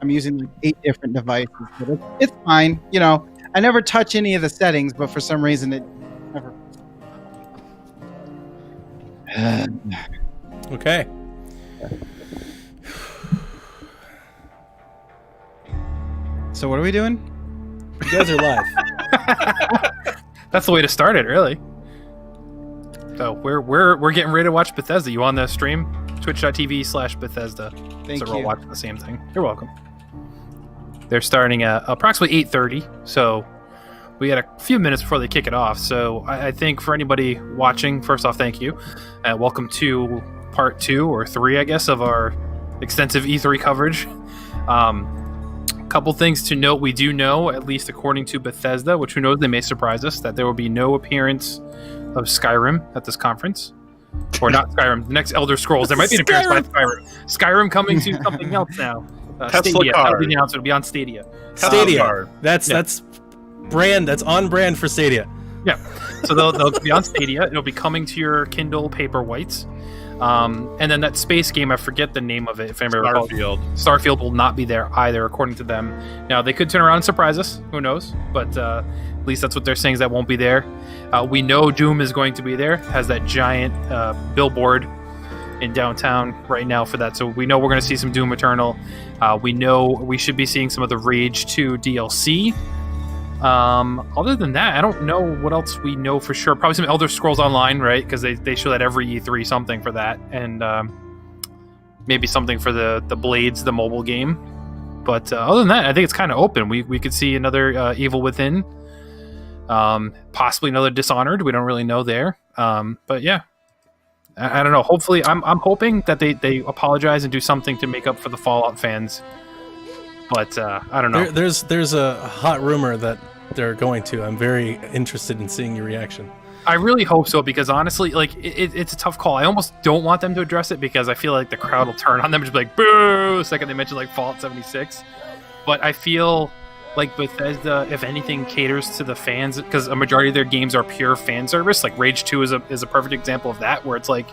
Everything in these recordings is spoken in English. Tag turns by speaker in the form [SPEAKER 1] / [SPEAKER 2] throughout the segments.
[SPEAKER 1] I'm using like 8 different devices, but it's fine. You know, I never touch any of the settings, but for some reason it never.
[SPEAKER 2] Okay.
[SPEAKER 1] So what are we doing?
[SPEAKER 2] You guys are live.
[SPEAKER 3] That's the way to start it, really. So we're getting ready to watch Bethesda. You on the stream? Twitch.tv/Bethesda.
[SPEAKER 1] Thank
[SPEAKER 3] so we're
[SPEAKER 1] you.
[SPEAKER 3] all watching the same thing. You're welcome. They're starting at approximately 8:30, so we got a few minutes before they kick it off. So I think for anybody watching, first off, thank you. Welcome to part 2 or 3, I guess, of our extensive E3 coverage. Couple things to note. We do know, at least according to Bethesda, which who knows, they may surprise us, that there will be no appearance of Skyrim at this conference. Or not Skyrim, the next Elder Scrolls. There might be an appearance by Skyrim. Skyrim coming to something else now. Stadia. That'll be announced. It'll be on Stadia.
[SPEAKER 2] Stadia. That's brand. That's on brand for Stadia.
[SPEAKER 3] Yeah. So they'll be on Stadia. It'll be coming to your Kindle Paperwhites. And then that space game, I forget the name of it. If anybody recalls. Starfield will not be there either, according to them. Now, they could turn around and surprise us. Who knows? But at least that's what they're saying, is that won't be there. We know Doom is going to be there. Has that giant billboard in downtown right now for that. So we know we're going to see some Doom Eternal. We know we should be seeing some of the Rage 2 DLC. Other than that, I don't know what else we know for sure. Probably some Elder Scrolls Online, right? Because they show that every E3 something for that, and maybe something for the Blades, the mobile game. But other than that, I think it's kind of open. We could see another Evil Within, possibly another Dishonored. We don't really know there. But yeah, I don't know. Hopefully, I'm hoping that they apologize and do something to make up for the Fallout fans. But I don't know.
[SPEAKER 2] There's a hot rumor that they're going to. I'm very interested in seeing your reaction.
[SPEAKER 3] I really hope so, because honestly, like it's a tough call. I almost don't want them to address it because I feel like the crowd will turn on them and just be like, boo, the second they mention like Fallout 76. But I feel like Bethesda, if anything, caters to the fans, because a majority of their games are pure fan service. Like Rage 2 is a perfect example of that, where it's like,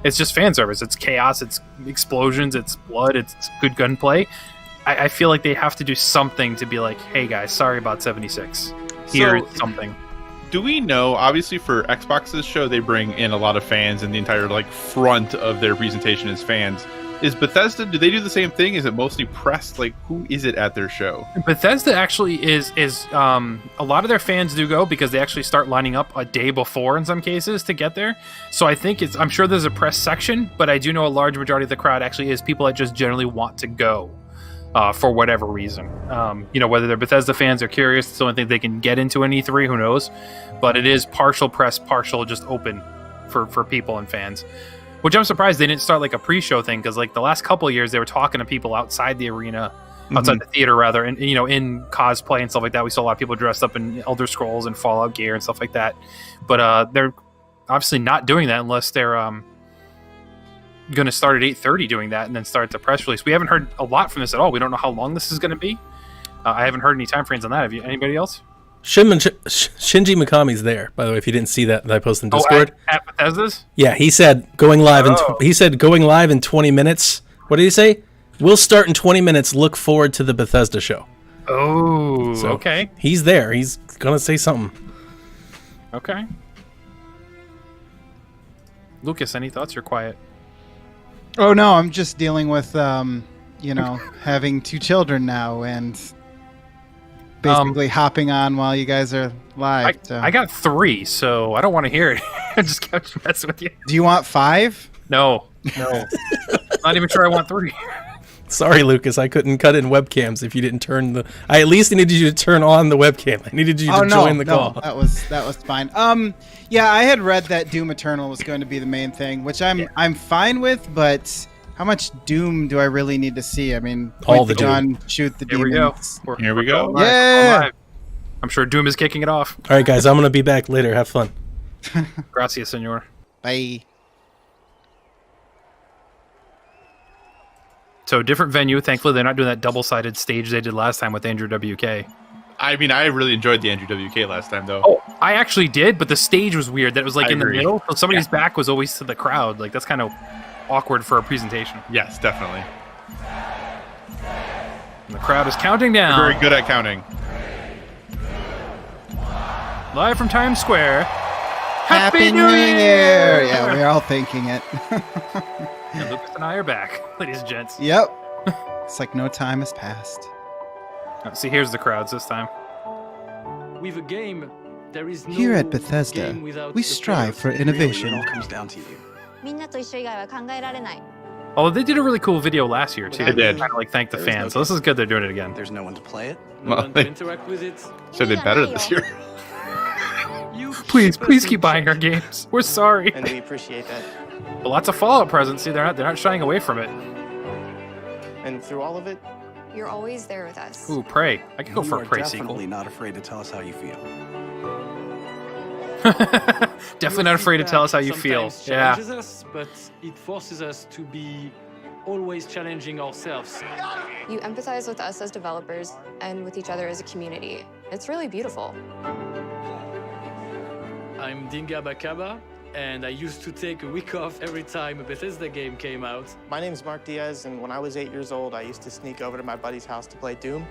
[SPEAKER 3] it's just fan service. It's chaos, it's explosions, it's blood, it's good gunplay. I feel like they have to do something to be like, hey guys, sorry about 76. Here's something.
[SPEAKER 4] Do we know, obviously for Xbox's show, they bring in a lot of fans, and the entire like front of their presentation is fans. Is Bethesda, do they do the same thing? Is it mostly press? Like, who is it at their show?
[SPEAKER 3] Bethesda actually is a lot of their fans do go, because they actually start lining up a day before in some cases to get there. So I think I'm sure there's a press section, but I do know a large majority of the crowd actually is people that just generally want to go. For whatever reason, whether they're Bethesda fans or curious, it's the only thing they can get into an E3, who knows? But it is partial press, partial just open for people and fans, which I'm surprised they didn't start like a pre-show thing, because like the last couple of years they were talking to people outside the arena, outside the theater rather, and in cosplay and stuff like that. We saw a lot of people dressed up in Elder Scrolls and Fallout gear and stuff like that, but they're obviously not doing that unless they're going to start at 8:30 doing that and then start the press release. We haven't heard a lot from this at all. We don't know how long this is going to be. I haven't heard any time frames on that. Have you? Anybody else?
[SPEAKER 2] Shinji Mikami's there, by the way, if you didn't see that I posted in Discord.
[SPEAKER 3] At Bethesda's?
[SPEAKER 2] Yeah, he said going live in 20 minutes. What did he say? We'll start in 20 minutes. Look forward to the Bethesda show.
[SPEAKER 3] Oh,
[SPEAKER 2] so
[SPEAKER 3] okay.
[SPEAKER 2] He's there. He's going to say something.
[SPEAKER 3] Okay. Lucas, any thoughts? You're quiet.
[SPEAKER 1] Oh no, I'm just dealing with having 2 children now and basically hopping on while you guys are live.
[SPEAKER 3] I got 3, so I don't want to hear it. I just kept messing with you.
[SPEAKER 1] Do you want 5?
[SPEAKER 3] No. Not even sure I want 3.
[SPEAKER 2] Sorry, Lucas, I couldn't cut in webcams if you didn't turn the. I at least needed you to turn on the webcam. I needed you to join the call.
[SPEAKER 1] That was fine. Yeah, I had read that Doom Eternal was going to be the main thing, which I'm fine with. But how much Doom do I really need to see? I mean,
[SPEAKER 2] all the
[SPEAKER 1] gun, shoot the demons.
[SPEAKER 4] Here we go.
[SPEAKER 1] Yeah.
[SPEAKER 3] I'm sure Doom is kicking it off.
[SPEAKER 2] All right, guys, I'm gonna be back later. Have fun.
[SPEAKER 3] Gracias, senor.
[SPEAKER 1] Bye.
[SPEAKER 3] So different venue. Thankfully, they're not doing that double-sided stage they did last time with Andrew WK.
[SPEAKER 4] I mean, I really enjoyed the Andrew WK last time, though.
[SPEAKER 3] Oh, I actually did, but the stage was weird. That it was like in the middle. So somebody's back was always to the crowd. Like, that's kind of awkward for a presentation.
[SPEAKER 4] Yes, definitely.
[SPEAKER 3] And the crowd is counting
[SPEAKER 4] They're
[SPEAKER 3] down.
[SPEAKER 4] very good at counting.
[SPEAKER 3] Live from Times Square.
[SPEAKER 1] Happy New Year! Yeah, we're all thinking it.
[SPEAKER 3] And Lucas and I are back, ladies and gents.
[SPEAKER 1] Yep. It's like no time has passed.
[SPEAKER 3] See, here's the crowds this time.
[SPEAKER 5] With a game, there is no
[SPEAKER 1] Here at Bethesda,
[SPEAKER 5] game without
[SPEAKER 1] we
[SPEAKER 5] the
[SPEAKER 1] strive for
[SPEAKER 5] players.
[SPEAKER 1] innovation.
[SPEAKER 6] It all comes down to you.
[SPEAKER 7] みんなと一緒以外は考えられない
[SPEAKER 3] Although they did a really cool video last year too.
[SPEAKER 4] They did.
[SPEAKER 3] Kind of like thank the
[SPEAKER 6] There is no
[SPEAKER 3] fans. So this is good. They're doing it again.
[SPEAKER 6] There's no one to play it.
[SPEAKER 5] No
[SPEAKER 4] Well,
[SPEAKER 5] one
[SPEAKER 4] they-
[SPEAKER 5] to interact with it.
[SPEAKER 4] So they better this year.
[SPEAKER 5] You
[SPEAKER 3] Please,
[SPEAKER 5] keep us
[SPEAKER 3] please
[SPEAKER 5] in
[SPEAKER 3] keep buying
[SPEAKER 5] check.
[SPEAKER 3] our games. We're sorry.
[SPEAKER 8] And we appreciate that.
[SPEAKER 3] But lots of Fallout presents. See, they're not shying away from it.
[SPEAKER 8] And through all of it,
[SPEAKER 7] You're always there with us.
[SPEAKER 3] Ooh, Prey. I could go
[SPEAKER 6] You
[SPEAKER 3] for a
[SPEAKER 6] are
[SPEAKER 3] Prey
[SPEAKER 6] definitely
[SPEAKER 3] sequel.
[SPEAKER 6] not afraid to tell us how you feel.
[SPEAKER 3] Definitely not afraid to tell us how you feel.
[SPEAKER 5] Sometimes
[SPEAKER 3] Yeah.
[SPEAKER 5] challenges us, but it forces us to be always challenging ourselves.
[SPEAKER 7] You empathize with us as developers and with each other as a community. It's really beautiful.
[SPEAKER 5] I'm Dinga Bakaba, and I used to take a week off every time a Bethesda game came out.
[SPEAKER 8] my name's Mark Diaz, and when I was 8 years old, I used to sneak over to my buddy's house to play Doom.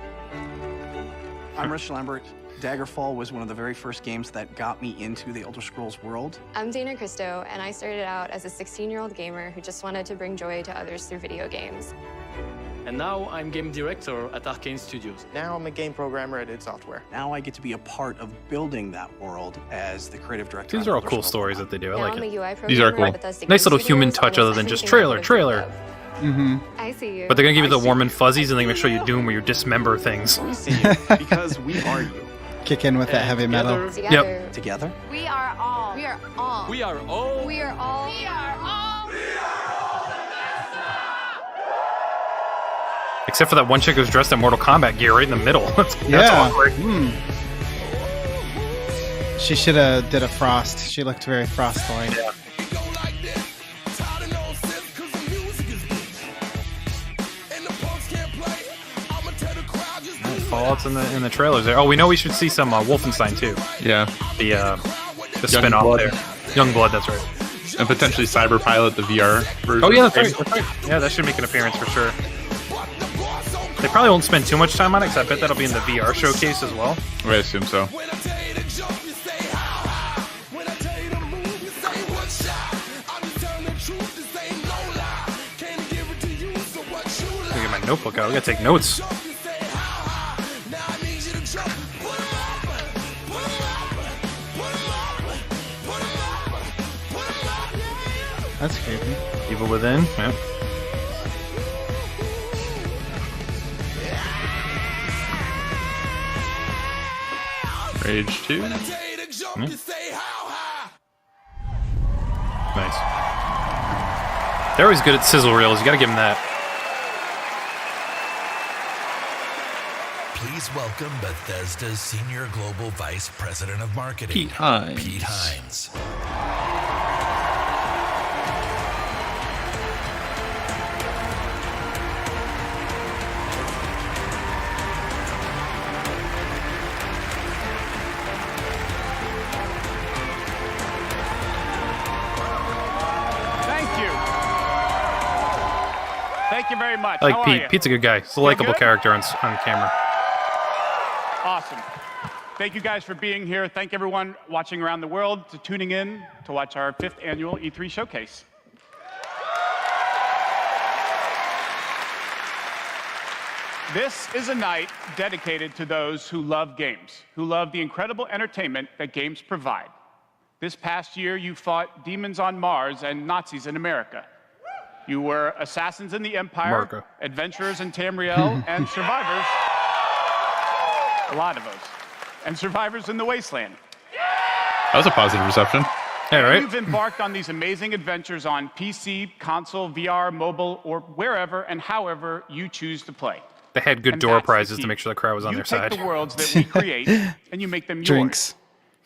[SPEAKER 6] I'm Rich Lambert. Daggerfall was one of the very first games that got me into the Elder Scrolls world.
[SPEAKER 7] I'm Dana Christo, and I started out as a 16-year-old gamer who just wanted to bring joy to others through video games.
[SPEAKER 5] And now I'm game director at Arcane Studios.
[SPEAKER 8] Now I'm a game programmer at id Software.
[SPEAKER 6] Now I get to be a part of building that world as the creative director.
[SPEAKER 3] These
[SPEAKER 6] on
[SPEAKER 3] are all
[SPEAKER 6] Elder
[SPEAKER 3] cool
[SPEAKER 6] Scrolls
[SPEAKER 3] stories
[SPEAKER 6] Online.
[SPEAKER 3] that they do. I
[SPEAKER 7] Now
[SPEAKER 3] like
[SPEAKER 7] I'm a
[SPEAKER 3] it.
[SPEAKER 7] UI programmer
[SPEAKER 4] These are cool.
[SPEAKER 7] at Bethesda
[SPEAKER 3] Nice
[SPEAKER 7] Game
[SPEAKER 3] little human
[SPEAKER 7] Studios,
[SPEAKER 3] touch
[SPEAKER 7] and
[SPEAKER 3] other
[SPEAKER 7] it's
[SPEAKER 3] than just
[SPEAKER 7] anything I
[SPEAKER 3] trailer.
[SPEAKER 7] could dream of.
[SPEAKER 1] Mm-hmm.
[SPEAKER 7] I see you.
[SPEAKER 3] But they're gonna give you
[SPEAKER 6] I
[SPEAKER 3] the
[SPEAKER 6] see
[SPEAKER 3] warm
[SPEAKER 6] you.
[SPEAKER 3] and fuzzies, and they're gonna show you Doom where you dismember things.
[SPEAKER 6] We see you because we are you.
[SPEAKER 1] Kick in with that
[SPEAKER 5] And
[SPEAKER 1] heavy metal.
[SPEAKER 5] together-
[SPEAKER 7] Together.
[SPEAKER 6] Together,
[SPEAKER 7] We are all. We are all.
[SPEAKER 5] We are all
[SPEAKER 7] We are all. We are all.
[SPEAKER 3] Except for that one chick who's dressed in Mortal Kombat gear right in the middle. That's
[SPEAKER 1] Yeah.
[SPEAKER 3] awkward.
[SPEAKER 1] She should have did a Frost. She looked very Frost-like.
[SPEAKER 3] Yeah. Fallout's in the trailers there. Oh, we know we should see some Wolfenstein too.
[SPEAKER 4] Yeah.
[SPEAKER 3] The spin-off
[SPEAKER 4] Blood.
[SPEAKER 3] there. Youngblood, that's right.
[SPEAKER 4] And potentially Cyber Pilot, the VR version.
[SPEAKER 3] Oh yeah, that's right. Yeah, that should make an appearance for sure. They probably won't spend too much time on it, because I bet that'll be in the VR showcase as well.
[SPEAKER 4] I assume so.
[SPEAKER 3] Let me get my notebook out. We gotta take notes.
[SPEAKER 1] That's creepy.
[SPEAKER 3] Evil Within. Yeah.
[SPEAKER 4] Rage 2.
[SPEAKER 3] Nice. They're always good at sizzle reels. You gotta give them that.
[SPEAKER 9] Please welcome Bethesda's Senior Global Vice President of Marketing,
[SPEAKER 4] Pete Hines.
[SPEAKER 9] Pete Hines.
[SPEAKER 10] Thank you. Thank you very much.
[SPEAKER 3] I like
[SPEAKER 10] How are
[SPEAKER 3] Pete.
[SPEAKER 10] you?
[SPEAKER 3] Pete's a good guy. He's a likable
[SPEAKER 10] good?
[SPEAKER 3] character on camera.
[SPEAKER 10] Awesome. Thank you guys for being here. Thank everyone watching around the world to tuning in to watch our 5th annual E3 showcase. This is a night dedicated to those who love games, who love the incredible entertainment that games provide. This past year, you fought demons on Mars and Nazis in America. You were assassins in the Empire,
[SPEAKER 3] America.
[SPEAKER 10] adventurers in Tamriel, and survivors. A lot of us. And survivors in the Wasteland.
[SPEAKER 4] That was a positive reception.
[SPEAKER 3] Yeah, right?
[SPEAKER 10] You've embarked on these amazing adventures on PC, console, VR, mobile, or wherever and however you choose to play.
[SPEAKER 3] They had good
[SPEAKER 10] And
[SPEAKER 3] door
[SPEAKER 10] that's the
[SPEAKER 3] prizes to
[SPEAKER 10] key.
[SPEAKER 3] make sure the crowd was on
[SPEAKER 10] You
[SPEAKER 3] their
[SPEAKER 10] take
[SPEAKER 3] side.
[SPEAKER 10] the worlds that we create and you make them yours.
[SPEAKER 1] Drinks.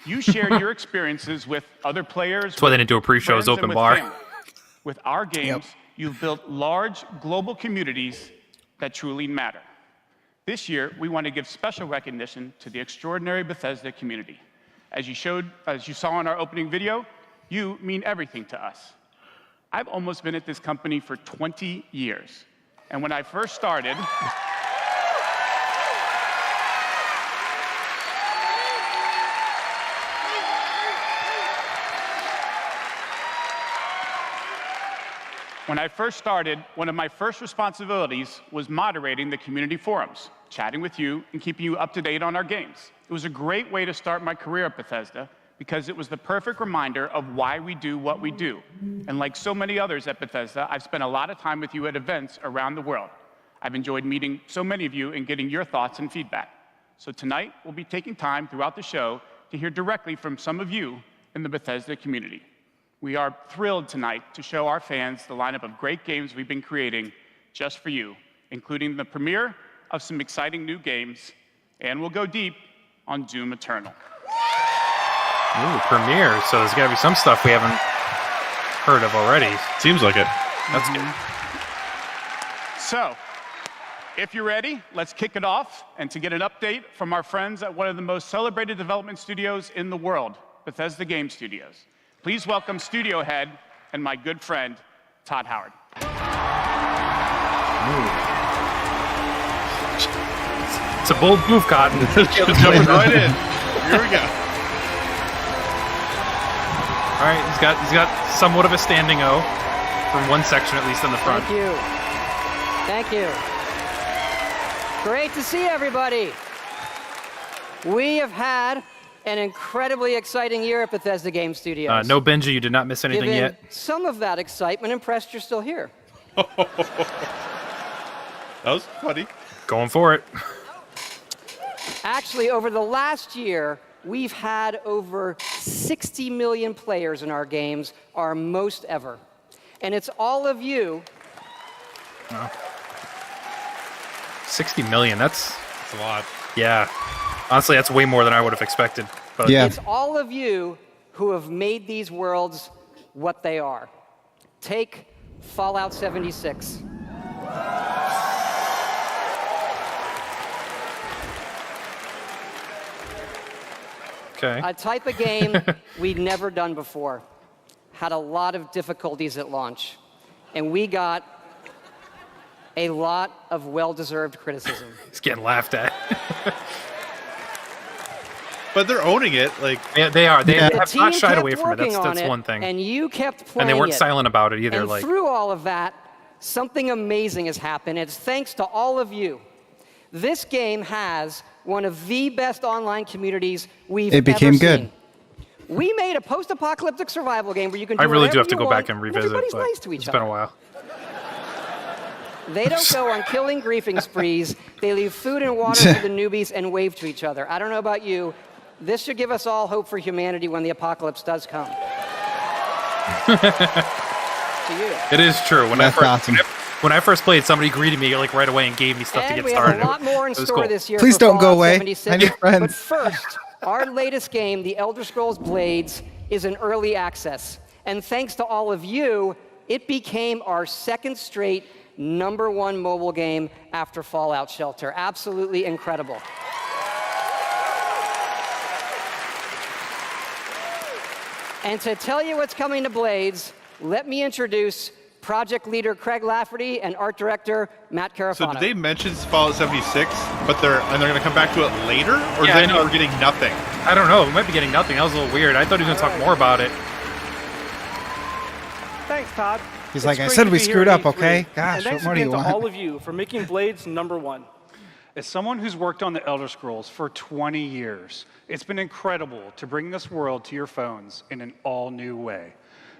[SPEAKER 10] You share your experiences with other players.
[SPEAKER 3] That's why they didn't do a pre-show, it's
[SPEAKER 10] friends,
[SPEAKER 3] open
[SPEAKER 10] and with
[SPEAKER 3] bar.
[SPEAKER 10] family. With our games, you've built large global communities that truly matter. This year, we want to give special recognition to the extraordinary Bethesda community. As you saw in our opening video, you mean everything to us. I've almost been at this company for 20 years. And when I first started, When I first started, one of my first responsibilities was moderating the community forums, chatting with you and keeping you up to date on our games. It was a great way to start my career at Bethesda because it was the perfect reminder of why we do what we do. And like so many others at Bethesda, I've spent a lot of time with you at events around the world. I've enjoyed meeting so many of you and getting your thoughts and feedback. So tonight, we'll be taking time throughout the show to hear directly from some of you in the Bethesda community. We are thrilled tonight to show our fans the lineup of great games we've been creating just for you, including the premiere of some exciting new games, and we'll go deep on Doom Eternal.
[SPEAKER 3] Ooh, premiere. So there's got to be some stuff we haven't heard of already.
[SPEAKER 4] Seems like it.
[SPEAKER 3] That's good.
[SPEAKER 10] So, if you're ready, let's kick it off. And to get an update from our friends at one of the most celebrated development studios in the world, Bethesda Game Studios. Please welcome studio head and my good friend, Todd Howard.
[SPEAKER 3] It's a bold move, Cotton.
[SPEAKER 4] Jumping right in. Here we go.
[SPEAKER 3] All right, he's got somewhat of a standing O from one section, at least in the front.
[SPEAKER 11] Thank you. Thank you. Great to see everybody. We have had an incredibly exciting year at Bethesda Game Studios.
[SPEAKER 3] No, Benji, you did not miss anything
[SPEAKER 11] Given
[SPEAKER 3] yet.
[SPEAKER 11] some of that excitement, impressed you're still here.
[SPEAKER 4] That was funny.
[SPEAKER 3] Going for it.
[SPEAKER 11] Actually, over the last year, we've had over 60 million players in our games, our most ever. And it's all of you.
[SPEAKER 3] 60 million, that's
[SPEAKER 4] a lot.
[SPEAKER 3] Yeah. Honestly, that's way more than I would have expected. But
[SPEAKER 1] Yeah.
[SPEAKER 11] It's all of you who have made these worlds what they are. Take Fallout 76.
[SPEAKER 3] Okay.
[SPEAKER 11] A type of game we'd never done before. Had a lot of difficulties at launch. And we got a lot of well-deserved criticism.
[SPEAKER 3] He's getting laughed at.
[SPEAKER 4] But they're owning it. Like
[SPEAKER 3] Yeah, they are. They
[SPEAKER 11] The
[SPEAKER 3] have
[SPEAKER 11] team
[SPEAKER 3] not shied
[SPEAKER 11] kept
[SPEAKER 3] away from it.
[SPEAKER 11] working on
[SPEAKER 3] That's
[SPEAKER 11] it,
[SPEAKER 3] one thing.
[SPEAKER 11] And you kept playing
[SPEAKER 3] And they weren't
[SPEAKER 11] it.
[SPEAKER 3] silent about it either.
[SPEAKER 11] And
[SPEAKER 3] Like,
[SPEAKER 11] through all of that, something amazing has happened. It's thanks to all of you. This game has one of the best online communities we've
[SPEAKER 1] It became
[SPEAKER 11] ever
[SPEAKER 1] good.
[SPEAKER 11] seen. We made a post-apocalyptic survival game where you can do
[SPEAKER 3] I really do
[SPEAKER 11] whatever
[SPEAKER 3] have to
[SPEAKER 11] you
[SPEAKER 3] go
[SPEAKER 11] want,
[SPEAKER 3] back and revisit.
[SPEAKER 11] everybody's
[SPEAKER 3] But
[SPEAKER 11] nice to each
[SPEAKER 3] it's
[SPEAKER 11] other.
[SPEAKER 3] been a while.
[SPEAKER 11] They don't go on killing griefing sprees. They leave food and water for the newbies and wave to each other. I don't know about you. This should give us all hope for humanity when the apocalypse does come. To you.
[SPEAKER 3] It is true.
[SPEAKER 1] That's awesome.
[SPEAKER 3] When I first played, somebody greeted me like right away and gave me stuff to
[SPEAKER 11] And
[SPEAKER 3] get
[SPEAKER 11] we
[SPEAKER 3] started.
[SPEAKER 11] have a lot more in
[SPEAKER 3] It was
[SPEAKER 11] store
[SPEAKER 3] cool.
[SPEAKER 11] this year.
[SPEAKER 1] Please
[SPEAKER 11] for
[SPEAKER 1] don't go
[SPEAKER 11] Fallout
[SPEAKER 1] away.
[SPEAKER 11] 76.
[SPEAKER 1] I need friends.
[SPEAKER 11] But first, our latest game, The Elder Scrolls Blades, is in early access. And thanks to all of you, it became our second straight #1 mobile game after Fallout Shelter. Absolutely incredible. And to tell you what's coming to Blades, let me introduce project leader Craig Lafferty and art director Matt
[SPEAKER 4] So
[SPEAKER 11] Carafano.
[SPEAKER 4] did they mention Fallout 76, but they're going to come back to it later, or
[SPEAKER 3] Yeah, I
[SPEAKER 4] does that mean
[SPEAKER 3] know.
[SPEAKER 4] we're getting nothing?
[SPEAKER 3] I don't know. We might be getting nothing. That was a little weird. I thought he was going to talk more about it.
[SPEAKER 12] Thanks, Todd.
[SPEAKER 1] He's
[SPEAKER 12] It's
[SPEAKER 1] like, I
[SPEAKER 12] great
[SPEAKER 1] said
[SPEAKER 12] to
[SPEAKER 1] we
[SPEAKER 12] be here
[SPEAKER 1] screwed
[SPEAKER 12] at
[SPEAKER 1] up, okay?
[SPEAKER 12] E3.
[SPEAKER 1] Gosh,
[SPEAKER 12] and thanks
[SPEAKER 1] what more do
[SPEAKER 12] again
[SPEAKER 1] you
[SPEAKER 12] to
[SPEAKER 1] want?
[SPEAKER 12] all of you for making Blades #1.
[SPEAKER 13] As someone who's worked on the Elder Scrolls for 20 years, it's been incredible to bring this world to your phones in an all-new way.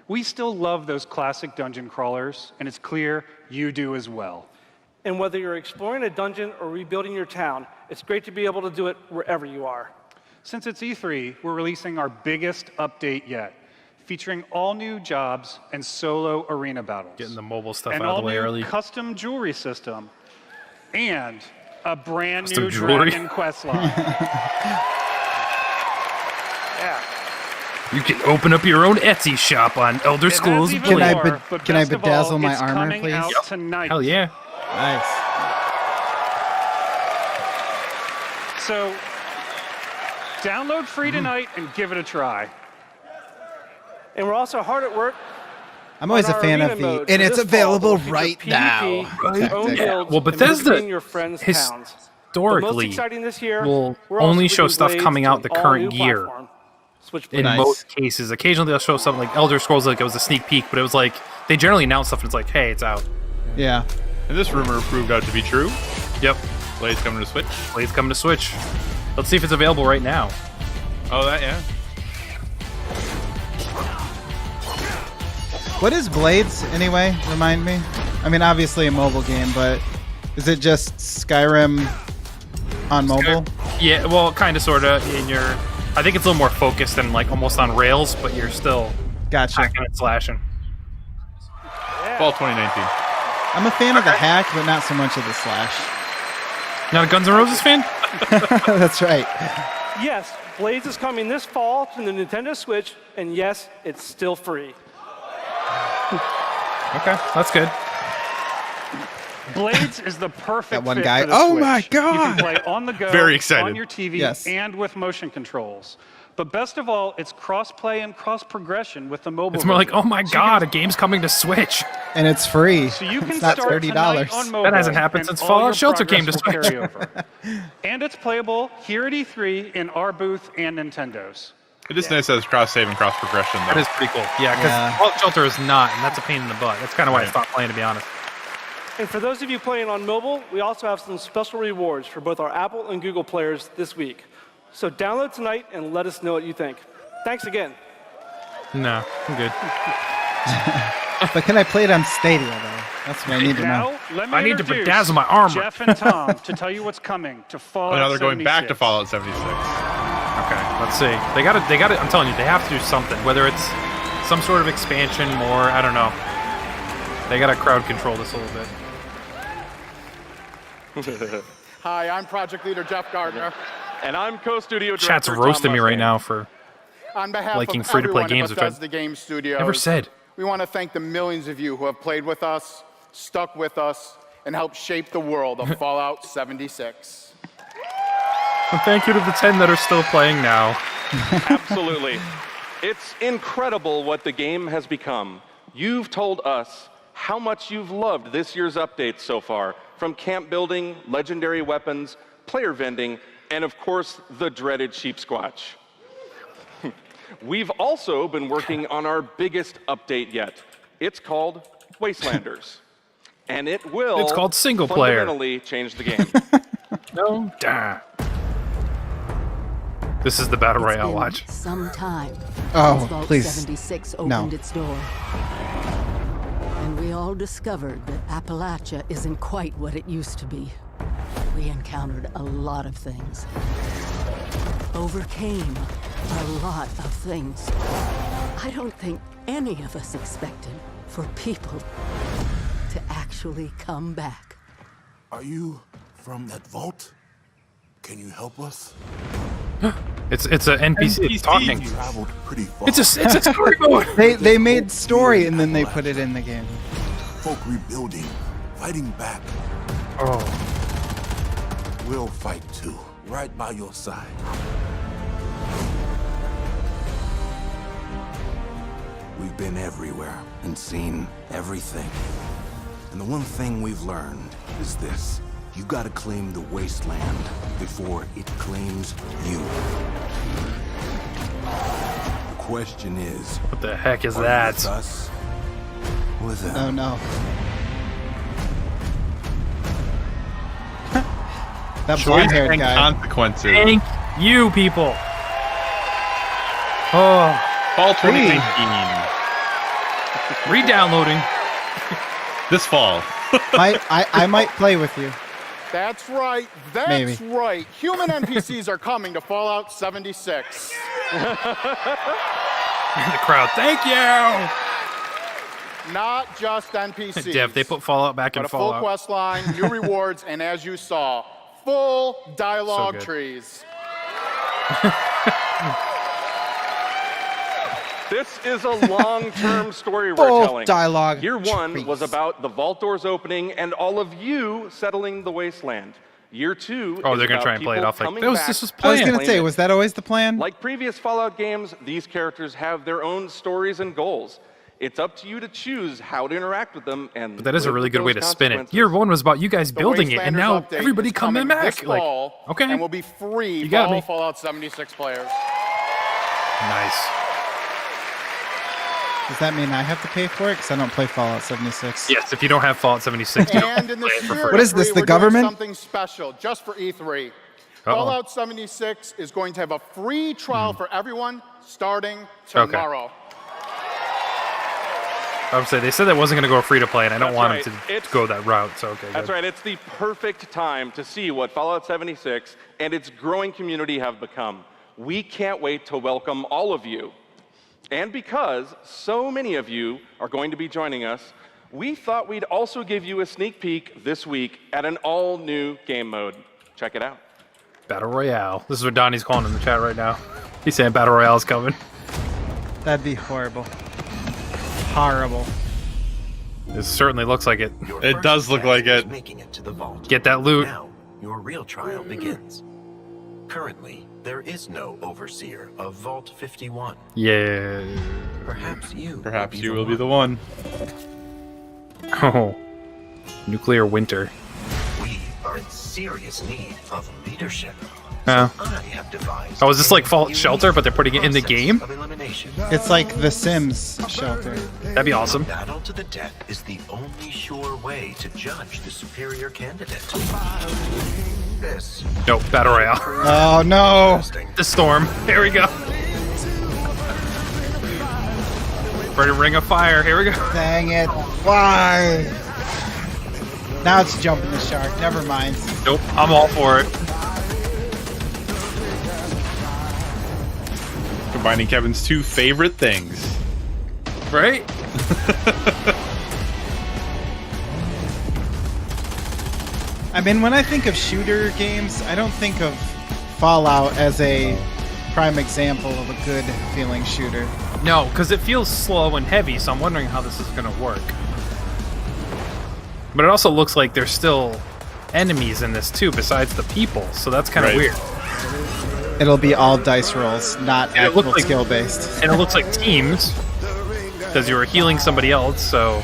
[SPEAKER 13] We still love those classic dungeon crawlers, and it's clear you do as well.
[SPEAKER 12] And whether you're exploring a dungeon or rebuilding your town, it's great to be able to do it wherever you are.
[SPEAKER 13] Since it's E3, we're releasing our biggest update yet, featuring all new jobs and solo arena battles.
[SPEAKER 3] Getting the mobile stuff
[SPEAKER 13] An
[SPEAKER 3] out of the way
[SPEAKER 13] all-new
[SPEAKER 3] early.
[SPEAKER 13] custom jewelry system, and a brand
[SPEAKER 3] Custom
[SPEAKER 13] new
[SPEAKER 3] jewelry?
[SPEAKER 13] Dragon quest line. Yeah.
[SPEAKER 3] You can open up your own Etsy shop on Elder
[SPEAKER 13] It has
[SPEAKER 3] Scrolls
[SPEAKER 13] even
[SPEAKER 3] Blades.
[SPEAKER 13] more, but
[SPEAKER 1] can I
[SPEAKER 13] best of
[SPEAKER 1] bedazzle
[SPEAKER 13] all,
[SPEAKER 1] my
[SPEAKER 13] it's
[SPEAKER 1] armor,
[SPEAKER 13] coming
[SPEAKER 1] please?
[SPEAKER 13] out
[SPEAKER 3] Yep.
[SPEAKER 13] tonight.
[SPEAKER 3] Hell yeah.
[SPEAKER 1] Nice.
[SPEAKER 13] So, download free tonight and give it a try.
[SPEAKER 12] And we're also hard at work.
[SPEAKER 1] I'm always
[SPEAKER 12] on
[SPEAKER 1] a
[SPEAKER 12] our
[SPEAKER 1] fan
[SPEAKER 12] arena
[SPEAKER 1] of the,
[SPEAKER 12] mode
[SPEAKER 1] and
[SPEAKER 12] for
[SPEAKER 1] it's
[SPEAKER 12] this
[SPEAKER 1] available
[SPEAKER 12] fall. It'll
[SPEAKER 1] right
[SPEAKER 12] feature
[SPEAKER 1] now.
[SPEAKER 12] PvP, your own
[SPEAKER 1] Yeah.
[SPEAKER 12] builds,
[SPEAKER 3] Well,
[SPEAKER 12] and
[SPEAKER 3] Bethesda
[SPEAKER 12] moving your friends' towns. But most
[SPEAKER 3] historically
[SPEAKER 12] exciting this year,
[SPEAKER 3] will
[SPEAKER 12] we're also
[SPEAKER 3] only show
[SPEAKER 12] bringing
[SPEAKER 3] stuff
[SPEAKER 12] Blades
[SPEAKER 3] coming
[SPEAKER 12] to
[SPEAKER 3] out
[SPEAKER 12] an
[SPEAKER 3] the current
[SPEAKER 12] all-new
[SPEAKER 3] year.
[SPEAKER 12] platform. Switch
[SPEAKER 3] In
[SPEAKER 12] Blades.
[SPEAKER 3] most cases. Occasionally they'll show something like Elder Scrolls, like it was a sneak peek, but it was like they generally announce stuff and it's like, hey, it's out.
[SPEAKER 1] Yeah.
[SPEAKER 4] And this rumor proved out to be true.
[SPEAKER 3] Yep.
[SPEAKER 4] Blade's coming to Switch.
[SPEAKER 3] Blade's coming to Switch. Let's see if it's available right now.
[SPEAKER 4] Oh, that, yeah.
[SPEAKER 1] What is Blades anyway? Remind me. I mean, obviously a mobile game, but is it just Skyrim on mobile?
[SPEAKER 3] Yeah, well, kind of, sort of. I think it's a little more focused and like almost on rails, but you're still hacking and slashing.
[SPEAKER 4] Fall 2019.
[SPEAKER 1] I'm a fan of the hack, but not so much of the slash.
[SPEAKER 3] Not a Guns N' Roses fan?
[SPEAKER 1] That's right.
[SPEAKER 12] Yes, Blades is coming this fall to the Nintendo Switch, and yes, it's still free.
[SPEAKER 3] Okay, that's good.
[SPEAKER 13] Blades is the perfect
[SPEAKER 1] That one
[SPEAKER 13] fit
[SPEAKER 1] guy.
[SPEAKER 13] for the
[SPEAKER 1] Oh
[SPEAKER 13] Switch.
[SPEAKER 1] my God!
[SPEAKER 13] You can play on the go,
[SPEAKER 4] Very excited.
[SPEAKER 13] on your TV,
[SPEAKER 1] Yes.
[SPEAKER 13] and with motion controls. But best of all, it's cross-play and cross-progression with the mobile.
[SPEAKER 3] It's more like,
[SPEAKER 13] version.
[SPEAKER 3] oh my god, a game's coming to Switch.
[SPEAKER 1] And it's free.
[SPEAKER 13] So you can
[SPEAKER 1] it's not
[SPEAKER 13] start tonight
[SPEAKER 1] $30.
[SPEAKER 13] on mobile.
[SPEAKER 3] That hasn't happened
[SPEAKER 13] and
[SPEAKER 3] since
[SPEAKER 13] all
[SPEAKER 3] Fallout
[SPEAKER 13] your
[SPEAKER 3] Shelter came to
[SPEAKER 13] progress will
[SPEAKER 3] Switch.
[SPEAKER 13] carry over. And it's playable here at E3 in our booth and Nintendo's.
[SPEAKER 4] It is nice that it's cross-save and cross-progression, though.
[SPEAKER 3] That is pretty cool. Yeah, because Fallout Shelter is not, and that's a pain in the butt. That's kind of why I stopped playing, to be honest.
[SPEAKER 12] And for those of you playing on mobile, we also have some special rewards for both our Apple and Google players this week. So download tonight and let us know what you think. Thanks again.
[SPEAKER 3] No, I'm good.
[SPEAKER 1] But can I play it on Stadia, though? That's what I need to know.
[SPEAKER 13] Let me
[SPEAKER 3] I need to
[SPEAKER 13] introduce
[SPEAKER 3] bedazzle my armor.
[SPEAKER 13] Jeff and Tom to tell you what's coming to Fallout
[SPEAKER 4] Oh, now they're going back to
[SPEAKER 13] 76.
[SPEAKER 4] Fallout 76.
[SPEAKER 3] Okay, let's see. They got to. I'm telling you, they have to do something. Whether it's some sort of expansion, more, I don't know. They got to crowd control this a little bit.
[SPEAKER 14] Hi, I'm project leader Jeff Gardner. And I'm co-studio director
[SPEAKER 3] Chat's roasting
[SPEAKER 14] Tom
[SPEAKER 3] me right
[SPEAKER 14] Mustang.
[SPEAKER 3] now for
[SPEAKER 14] On behalf
[SPEAKER 3] liking
[SPEAKER 14] of
[SPEAKER 3] free-to-play
[SPEAKER 14] everyone
[SPEAKER 3] games,
[SPEAKER 14] at
[SPEAKER 3] which I
[SPEAKER 14] Bethesda Game Studios,
[SPEAKER 3] never said.
[SPEAKER 14] we want to thank the millions of you who have played with us, stuck with us, and helped shape the world of Fallout 76.
[SPEAKER 3] And thank you to the 10 that are still playing now.
[SPEAKER 15] Absolutely. It's incredible what the game has become. You've told us how much you've loved this year's updates so far, from camp building, legendary weapons, player vending, and of course, the dreaded sheep squatch. We've also been working on our biggest update yet. It's called Wastelanders. And it will
[SPEAKER 3] It's called single player.
[SPEAKER 15] fundamentally change the game.
[SPEAKER 3] No, this is the Battle Royale watch.
[SPEAKER 16] Sometime.
[SPEAKER 1] Oh,
[SPEAKER 16] Vault
[SPEAKER 1] please.
[SPEAKER 16] 76
[SPEAKER 1] No.
[SPEAKER 16] opened its door. And we all discovered that Appalachia isn't quite what it used to be. We encountered a lot of things. Overcame a lot of things. I don't think any of us expected for people to actually come back.
[SPEAKER 17] Are you from that vault? Can you help us?
[SPEAKER 3] It's an NPC talking.
[SPEAKER 17] Traveled pretty far.
[SPEAKER 3] It's a storyboard.
[SPEAKER 1] They made story and then they put it in the game.
[SPEAKER 17] Folk rebuilding, fighting back.
[SPEAKER 3] Oh.
[SPEAKER 17] We'll fight too, right by your side. We've been everywhere and seen everything. And the one thing we've learned is this. You gotta claim the wasteland before it claims you. The question is,
[SPEAKER 3] What the heck is
[SPEAKER 17] are you
[SPEAKER 3] that?
[SPEAKER 17] with us or with them?
[SPEAKER 1] Oh no. That
[SPEAKER 4] Choice
[SPEAKER 1] blonde-haired
[SPEAKER 4] and
[SPEAKER 1] guy.
[SPEAKER 4] consequences.
[SPEAKER 3] Thank you, people. Oh,
[SPEAKER 4] Fall 2019.
[SPEAKER 3] re-downloading.
[SPEAKER 4] This fall.
[SPEAKER 1] I might play with you.
[SPEAKER 14] That's right. That's
[SPEAKER 1] Maybe.
[SPEAKER 14] right. Human NPCs are coming to Fallout 76.
[SPEAKER 3] The crowd, thank you.
[SPEAKER 14] Not just NPCs.
[SPEAKER 3] Dev, they put Fallout back in
[SPEAKER 14] but a full
[SPEAKER 3] Fallout.
[SPEAKER 14] quest line, new rewards, and as you saw, full dialogue
[SPEAKER 3] good.
[SPEAKER 14] trees.
[SPEAKER 15] This is a long-term story
[SPEAKER 1] Full
[SPEAKER 15] we're telling.
[SPEAKER 1] dialogue
[SPEAKER 15] Year one
[SPEAKER 1] trees.
[SPEAKER 15] was about the vault doors opening and all of you settling the wasteland. Year two
[SPEAKER 3] Oh,
[SPEAKER 15] is
[SPEAKER 3] they're gonna
[SPEAKER 15] about
[SPEAKER 3] try and play it
[SPEAKER 15] people
[SPEAKER 3] off like,
[SPEAKER 15] coming
[SPEAKER 3] "That was-
[SPEAKER 15] back
[SPEAKER 3] this was
[SPEAKER 1] I was
[SPEAKER 3] planned."
[SPEAKER 1] gonna say, was that always the plan?
[SPEAKER 15] Like previous Fallout games, these characters have their own stories and goals. It's up to you to choose how to interact with them and
[SPEAKER 3] But that is a
[SPEAKER 15] live
[SPEAKER 3] really
[SPEAKER 15] with
[SPEAKER 3] good way
[SPEAKER 15] those
[SPEAKER 3] to spin it.
[SPEAKER 15] consequences.
[SPEAKER 3] Year one was about you guys
[SPEAKER 14] The
[SPEAKER 3] building it, and
[SPEAKER 14] Wastelanders
[SPEAKER 3] now
[SPEAKER 14] update
[SPEAKER 3] everybody
[SPEAKER 14] is
[SPEAKER 3] coming back.
[SPEAKER 14] this
[SPEAKER 3] Like,
[SPEAKER 14] fall,
[SPEAKER 3] okay,
[SPEAKER 14] and will be free
[SPEAKER 3] You
[SPEAKER 14] for
[SPEAKER 3] got
[SPEAKER 14] all
[SPEAKER 3] me.
[SPEAKER 14] Fallout 76 players.
[SPEAKER 3] nice.
[SPEAKER 1] Does that mean I have to pay for it? Because I don't play Fallout 76.
[SPEAKER 3] Yes, if you don't have Fallout 76, you don't
[SPEAKER 14] And in the
[SPEAKER 3] play it for
[SPEAKER 14] spirit
[SPEAKER 3] free.
[SPEAKER 1] What is
[SPEAKER 14] of
[SPEAKER 1] this,
[SPEAKER 14] free,
[SPEAKER 1] the
[SPEAKER 14] we're doing
[SPEAKER 1] government?
[SPEAKER 14] something special just for E3.
[SPEAKER 3] Uh-oh.
[SPEAKER 14] Fallout 76 is going to have a free trial for everyone starting tomorrow.
[SPEAKER 3] I would say they said that wasn't going to go free to play, and I don't
[SPEAKER 15] That's
[SPEAKER 3] want
[SPEAKER 15] right.
[SPEAKER 3] them to
[SPEAKER 15] It's-
[SPEAKER 3] go that route. So okay,
[SPEAKER 15] That's
[SPEAKER 3] good.
[SPEAKER 15] right. It's the perfect time to see what Fallout 76 and its growing community have become. We can't wait to welcome all of you. And because so many of you are going to be joining us, we thought we'd also give you a sneak peek this week at an all-new game mode. Check it out.
[SPEAKER 3] Battle Royale. This is what Donnie's calling in the chat right now. He's saying Battle Royale's coming.
[SPEAKER 1] That'd be horrible. Horrible.
[SPEAKER 3] It certainly looks like it.
[SPEAKER 4] It does look like it.
[SPEAKER 9] Making it to the vault.
[SPEAKER 3] Get that loot.
[SPEAKER 9] Now, your real trial begins. Currently, there is no overseer of Vault 51.
[SPEAKER 3] Yeah.
[SPEAKER 9] Perhaps you
[SPEAKER 4] will be the one.
[SPEAKER 3] Oh. Nuclear winter.
[SPEAKER 9] We are in serious need of leadership.
[SPEAKER 3] Oh.
[SPEAKER 9] I have devised
[SPEAKER 3] Oh, is this like Fallout Shelter, but they're putting it in the game?
[SPEAKER 1] It's like The Sims Shelter.
[SPEAKER 3] That'd be awesome.
[SPEAKER 9] Battle to the death is the only sure way to judge the superior candidate. This.
[SPEAKER 3] Nope, Battle Royale.
[SPEAKER 1] Oh no!
[SPEAKER 3] The storm. Here we go. Ready to Ring of Fire. Here we go.
[SPEAKER 1] Dang it. Why? Now it's jumping the shark. Never mind.
[SPEAKER 3] Nope, I'm all for it.
[SPEAKER 4] Combining Kevin's two favorite things.
[SPEAKER 3] Right?
[SPEAKER 1] I mean, when I think of shooter games, I don't think of Fallout as a prime example of a good feeling shooter.
[SPEAKER 3] No, because it feels slow and heavy, so I'm wondering how this is going to work. But it also looks like there's still enemies in this too, besides the people, so that's kind of weird.
[SPEAKER 1] It'll be all dice rolls, not
[SPEAKER 3] And it looks
[SPEAKER 1] actual
[SPEAKER 3] like-
[SPEAKER 1] skill based.
[SPEAKER 3] And it looks like teams, because you were healing somebody else, so...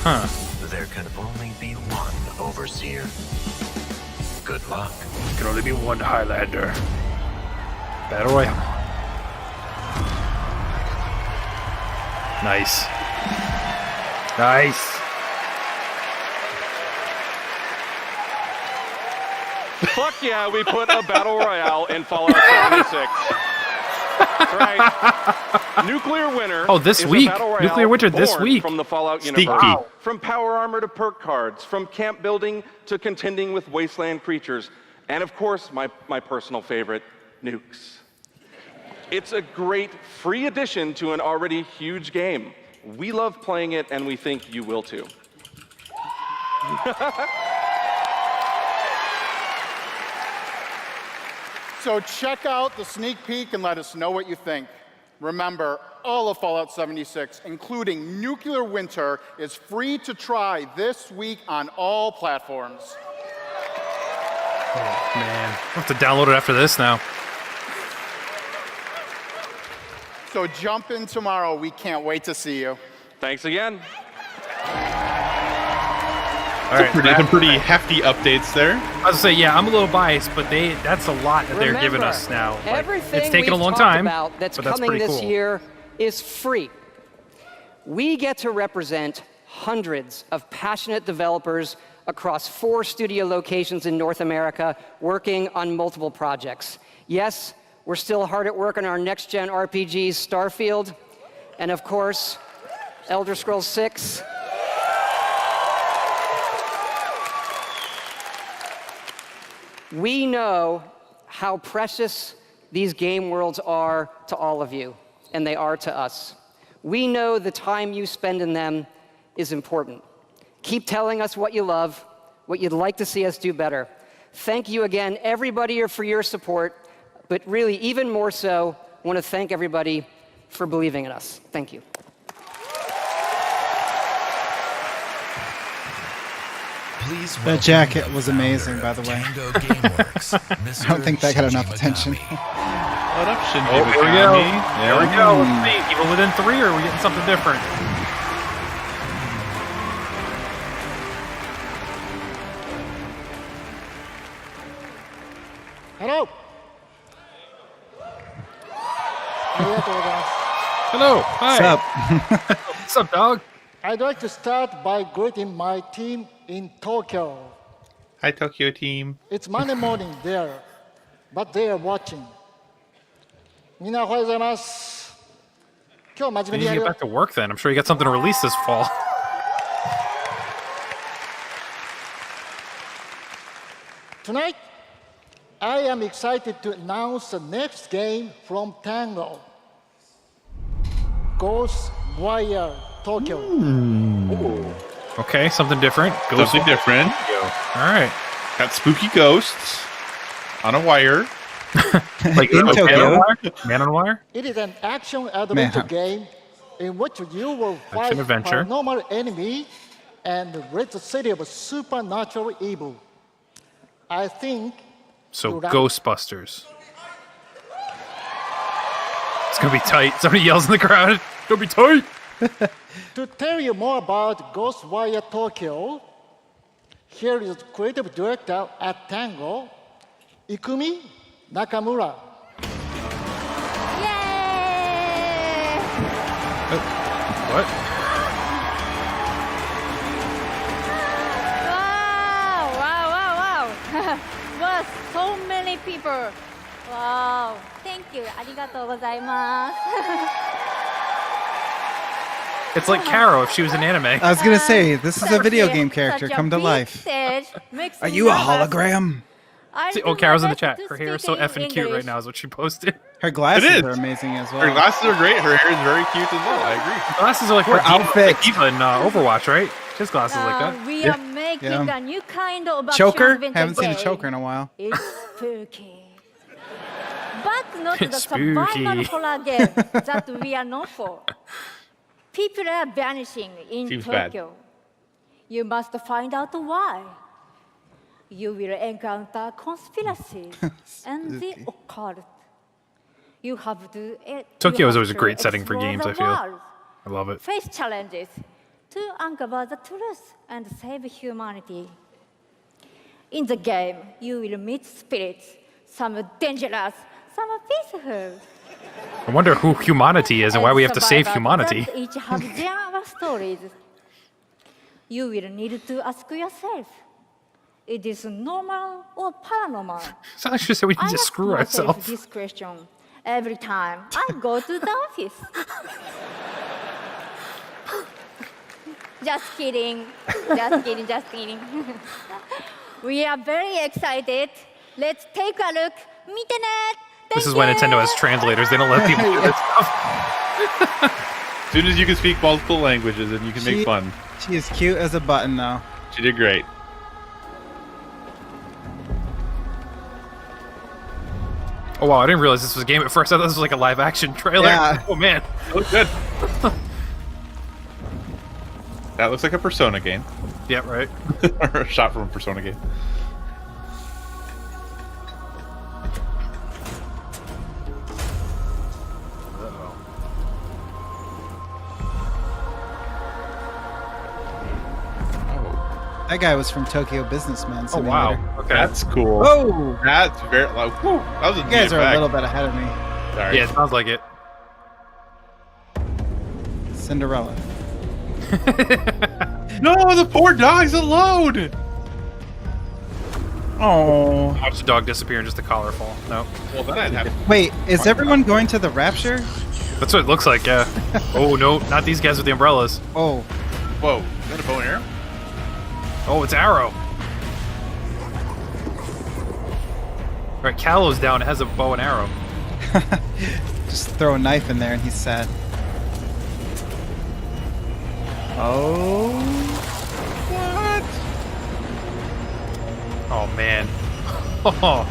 [SPEAKER 3] Huh.
[SPEAKER 9] There can only be one overseer. Good luck.
[SPEAKER 3] There can only be one Highlander. Battle Royale. Nice. Nice.
[SPEAKER 15] Fuck yeah, we put a battle royale in Fallout 76. Right. Nuclear Winter.
[SPEAKER 3] Oh, this
[SPEAKER 15] is a
[SPEAKER 3] week.
[SPEAKER 15] battle royale
[SPEAKER 3] Nuclear Winter this
[SPEAKER 15] born
[SPEAKER 3] week.
[SPEAKER 15] From the Fallout
[SPEAKER 3] Sneak
[SPEAKER 15] universe.
[SPEAKER 3] peek.
[SPEAKER 15] From power armor to perk cards, from camp building to contending with wasteland creatures, and of course, my personal favorite, nukes. It's a great free addition to an already huge game. We love playing it, and we think you will too.
[SPEAKER 14] So check out the sneak peek and let us know what you think. Remember, all of Fallout 76, including Nuclear Winter, is free to try this week on all platforms.
[SPEAKER 3] Oh, man. I'll have to download it after this now.
[SPEAKER 14] So jump in tomorrow. We can't wait to see you.
[SPEAKER 15] Thanks again.
[SPEAKER 3] All right,
[SPEAKER 4] Some pretty hefty updates there.
[SPEAKER 3] I was gonna say, yeah, I'm a little biased, but that's a lot that they're giving
[SPEAKER 11] Remember,
[SPEAKER 3] us now. Like,
[SPEAKER 11] everything
[SPEAKER 3] it's taken a
[SPEAKER 11] we've
[SPEAKER 3] long
[SPEAKER 11] talked
[SPEAKER 3] time,
[SPEAKER 11] about that's
[SPEAKER 3] but that's
[SPEAKER 11] coming
[SPEAKER 3] pretty
[SPEAKER 11] this
[SPEAKER 3] cool.
[SPEAKER 11] year is free. We get to represent hundreds of passionate developers across 4 studio locations in North America working on multiple projects. Yes, we're still hard at work on our next-gen RPGs, Starfield, and of course, Elder Scrolls 6. We know how precious these game worlds are to all of you, and they are to us. We know the time you spend in them is important. Keep telling us what you love, what you'd like to see us do better. Thank you again, everybody, for your support, but really, even more so, I want to thank everybody for believing in us. Thank you.
[SPEAKER 1] That jacket was amazing, by the way. I don't think that got enough attention.
[SPEAKER 4] What up, Shinji
[SPEAKER 3] Oh, here we go.
[SPEAKER 4] Mikami?
[SPEAKER 3] Here we go. Let's see. Evil Within 3, or are we getting something different?
[SPEAKER 14] Hello.
[SPEAKER 3] Hello. Hi.
[SPEAKER 1] What's up?
[SPEAKER 3] What's up, dog?
[SPEAKER 18] I'd like to start by greeting my team in Tokyo.
[SPEAKER 4] Hi, Tokyo team.
[SPEAKER 18] It's Monday morning there, but they are watching. みんなおはようございます。今日真面目
[SPEAKER 3] You
[SPEAKER 18] に
[SPEAKER 3] need
[SPEAKER 18] や
[SPEAKER 3] to
[SPEAKER 18] る
[SPEAKER 3] get back to work then. I'm sure you got something to release this fall.
[SPEAKER 18] Tonight, I am excited to announce the next game from Tango. Ghostwire Tokyo.
[SPEAKER 3] Okay, something different.
[SPEAKER 4] Something different.
[SPEAKER 3] All right.
[SPEAKER 4] Got spooky ghosts on a wire.
[SPEAKER 3] Like
[SPEAKER 1] In Tokyo.
[SPEAKER 3] Man on wire?
[SPEAKER 18] It is an action-adventure
[SPEAKER 1] Man.
[SPEAKER 18] game in which you will fight
[SPEAKER 3] Action-adventure.
[SPEAKER 18] paranormal enemy and rid the city of supernatural evil. I think
[SPEAKER 3] So
[SPEAKER 18] you'll like-
[SPEAKER 3] Ghostbusters. It's gonna be tight. Somebody yells in the crowd. It's gonna be tight.
[SPEAKER 18] To tell you more about Ghostwire Tokyo, here is creative director at Tango, Ikumi Nakamura.
[SPEAKER 3] What?
[SPEAKER 19] Wow. Was so many people. Wow. Thank you. ありがとうございます。
[SPEAKER 3] It's like Caro if she was an anime.
[SPEAKER 1] I was gonna say, this is a video game character come to life. Are you a hologram?
[SPEAKER 3] See, oh, Caro's in the chat. Her hair is so effing cute right now, is what she posted.
[SPEAKER 1] Her glasses
[SPEAKER 4] It is.
[SPEAKER 1] are amazing as well.
[SPEAKER 4] Her glasses are great. Her hair is very cute as well. I agree.
[SPEAKER 3] Her glasses are like
[SPEAKER 1] Her
[SPEAKER 3] what
[SPEAKER 1] outfit.
[SPEAKER 3] Diva in Overwatch, right? His glasses like that.
[SPEAKER 19] We are making
[SPEAKER 1] Yeah.
[SPEAKER 19] a new kind of
[SPEAKER 1] Choker?
[SPEAKER 19] action-adventure
[SPEAKER 1] Haven't seen a
[SPEAKER 19] game.
[SPEAKER 1] choker in a while.
[SPEAKER 19] It's spooky. But not the
[SPEAKER 3] Spooky.
[SPEAKER 19] survival horror game that we are known for. People are vanishing in
[SPEAKER 4] Seems bad.
[SPEAKER 19] Tokyo. You must find out why. You will encounter conspiracies and the occult. You have to.
[SPEAKER 3] Tokyo
[SPEAKER 19] you
[SPEAKER 3] is
[SPEAKER 19] have
[SPEAKER 3] always a
[SPEAKER 19] to
[SPEAKER 3] great setting for
[SPEAKER 19] explore
[SPEAKER 3] games,
[SPEAKER 19] the
[SPEAKER 3] I feel.
[SPEAKER 19] world,
[SPEAKER 3] I love it.
[SPEAKER 19] face challenges to uncover the truth and save humanity. In the game, you will meet spirits, some dangerous, some peaceful.
[SPEAKER 3] I wonder who humanity is and why we have to save
[SPEAKER 19] survivors
[SPEAKER 3] humanity.
[SPEAKER 19] that each have their own stories. You will need to ask yourself, it is normal or paranormal?
[SPEAKER 3] It's not just that we need
[SPEAKER 19] I
[SPEAKER 3] to
[SPEAKER 19] ask
[SPEAKER 3] screw
[SPEAKER 19] myself
[SPEAKER 3] ourselves.
[SPEAKER 19] this question every time I go to the office. Just kidding. Just kidding. We are very excited. Let's take a look. 見てね.
[SPEAKER 3] This is why Nintendo has translators. They don't let people do this stuff.
[SPEAKER 4] As soon as you can speak multiple languages and you can make fun.
[SPEAKER 1] She is cute as a button, though.
[SPEAKER 4] She did great.
[SPEAKER 3] Oh wow, I didn't realize this was a game at first. I thought this was like a live action trailer.
[SPEAKER 1] Yeah.
[SPEAKER 3] Oh man.
[SPEAKER 4] That looks good. That looks like a Persona game.
[SPEAKER 3] Yeah, right.
[SPEAKER 4] Or a shot from a Persona game.
[SPEAKER 1] That guy was from Tokyo Businessman
[SPEAKER 3] Oh
[SPEAKER 1] Simulator.
[SPEAKER 3] wow. Okay.
[SPEAKER 4] That's cool.
[SPEAKER 1] Oh!
[SPEAKER 4] That's very like, whew, that was a
[SPEAKER 1] You guys
[SPEAKER 4] neat
[SPEAKER 1] are a
[SPEAKER 4] effect.
[SPEAKER 1] little bit ahead of me.
[SPEAKER 4] Sorry.
[SPEAKER 3] Yeah, it sounds like it.
[SPEAKER 1] Cinderella.
[SPEAKER 4] No, the poor dog's alone.
[SPEAKER 1] Oh.
[SPEAKER 3] Watch the dog disappear and just the collar fall. No.
[SPEAKER 4] Well, then I'd have.
[SPEAKER 1] Wait, is everyone going to the Rapture?
[SPEAKER 3] That's what it looks like, yeah. Oh no, not these guys with the umbrellas.
[SPEAKER 1] Oh.
[SPEAKER 4] Whoa, is that a bow and arrow?
[SPEAKER 3] Oh, it's Arrow. Right, Callow's down. It has a bow and arrow.
[SPEAKER 1] Just throw a knife in there and he's sad. Oh.
[SPEAKER 3] What? Oh man. Oh.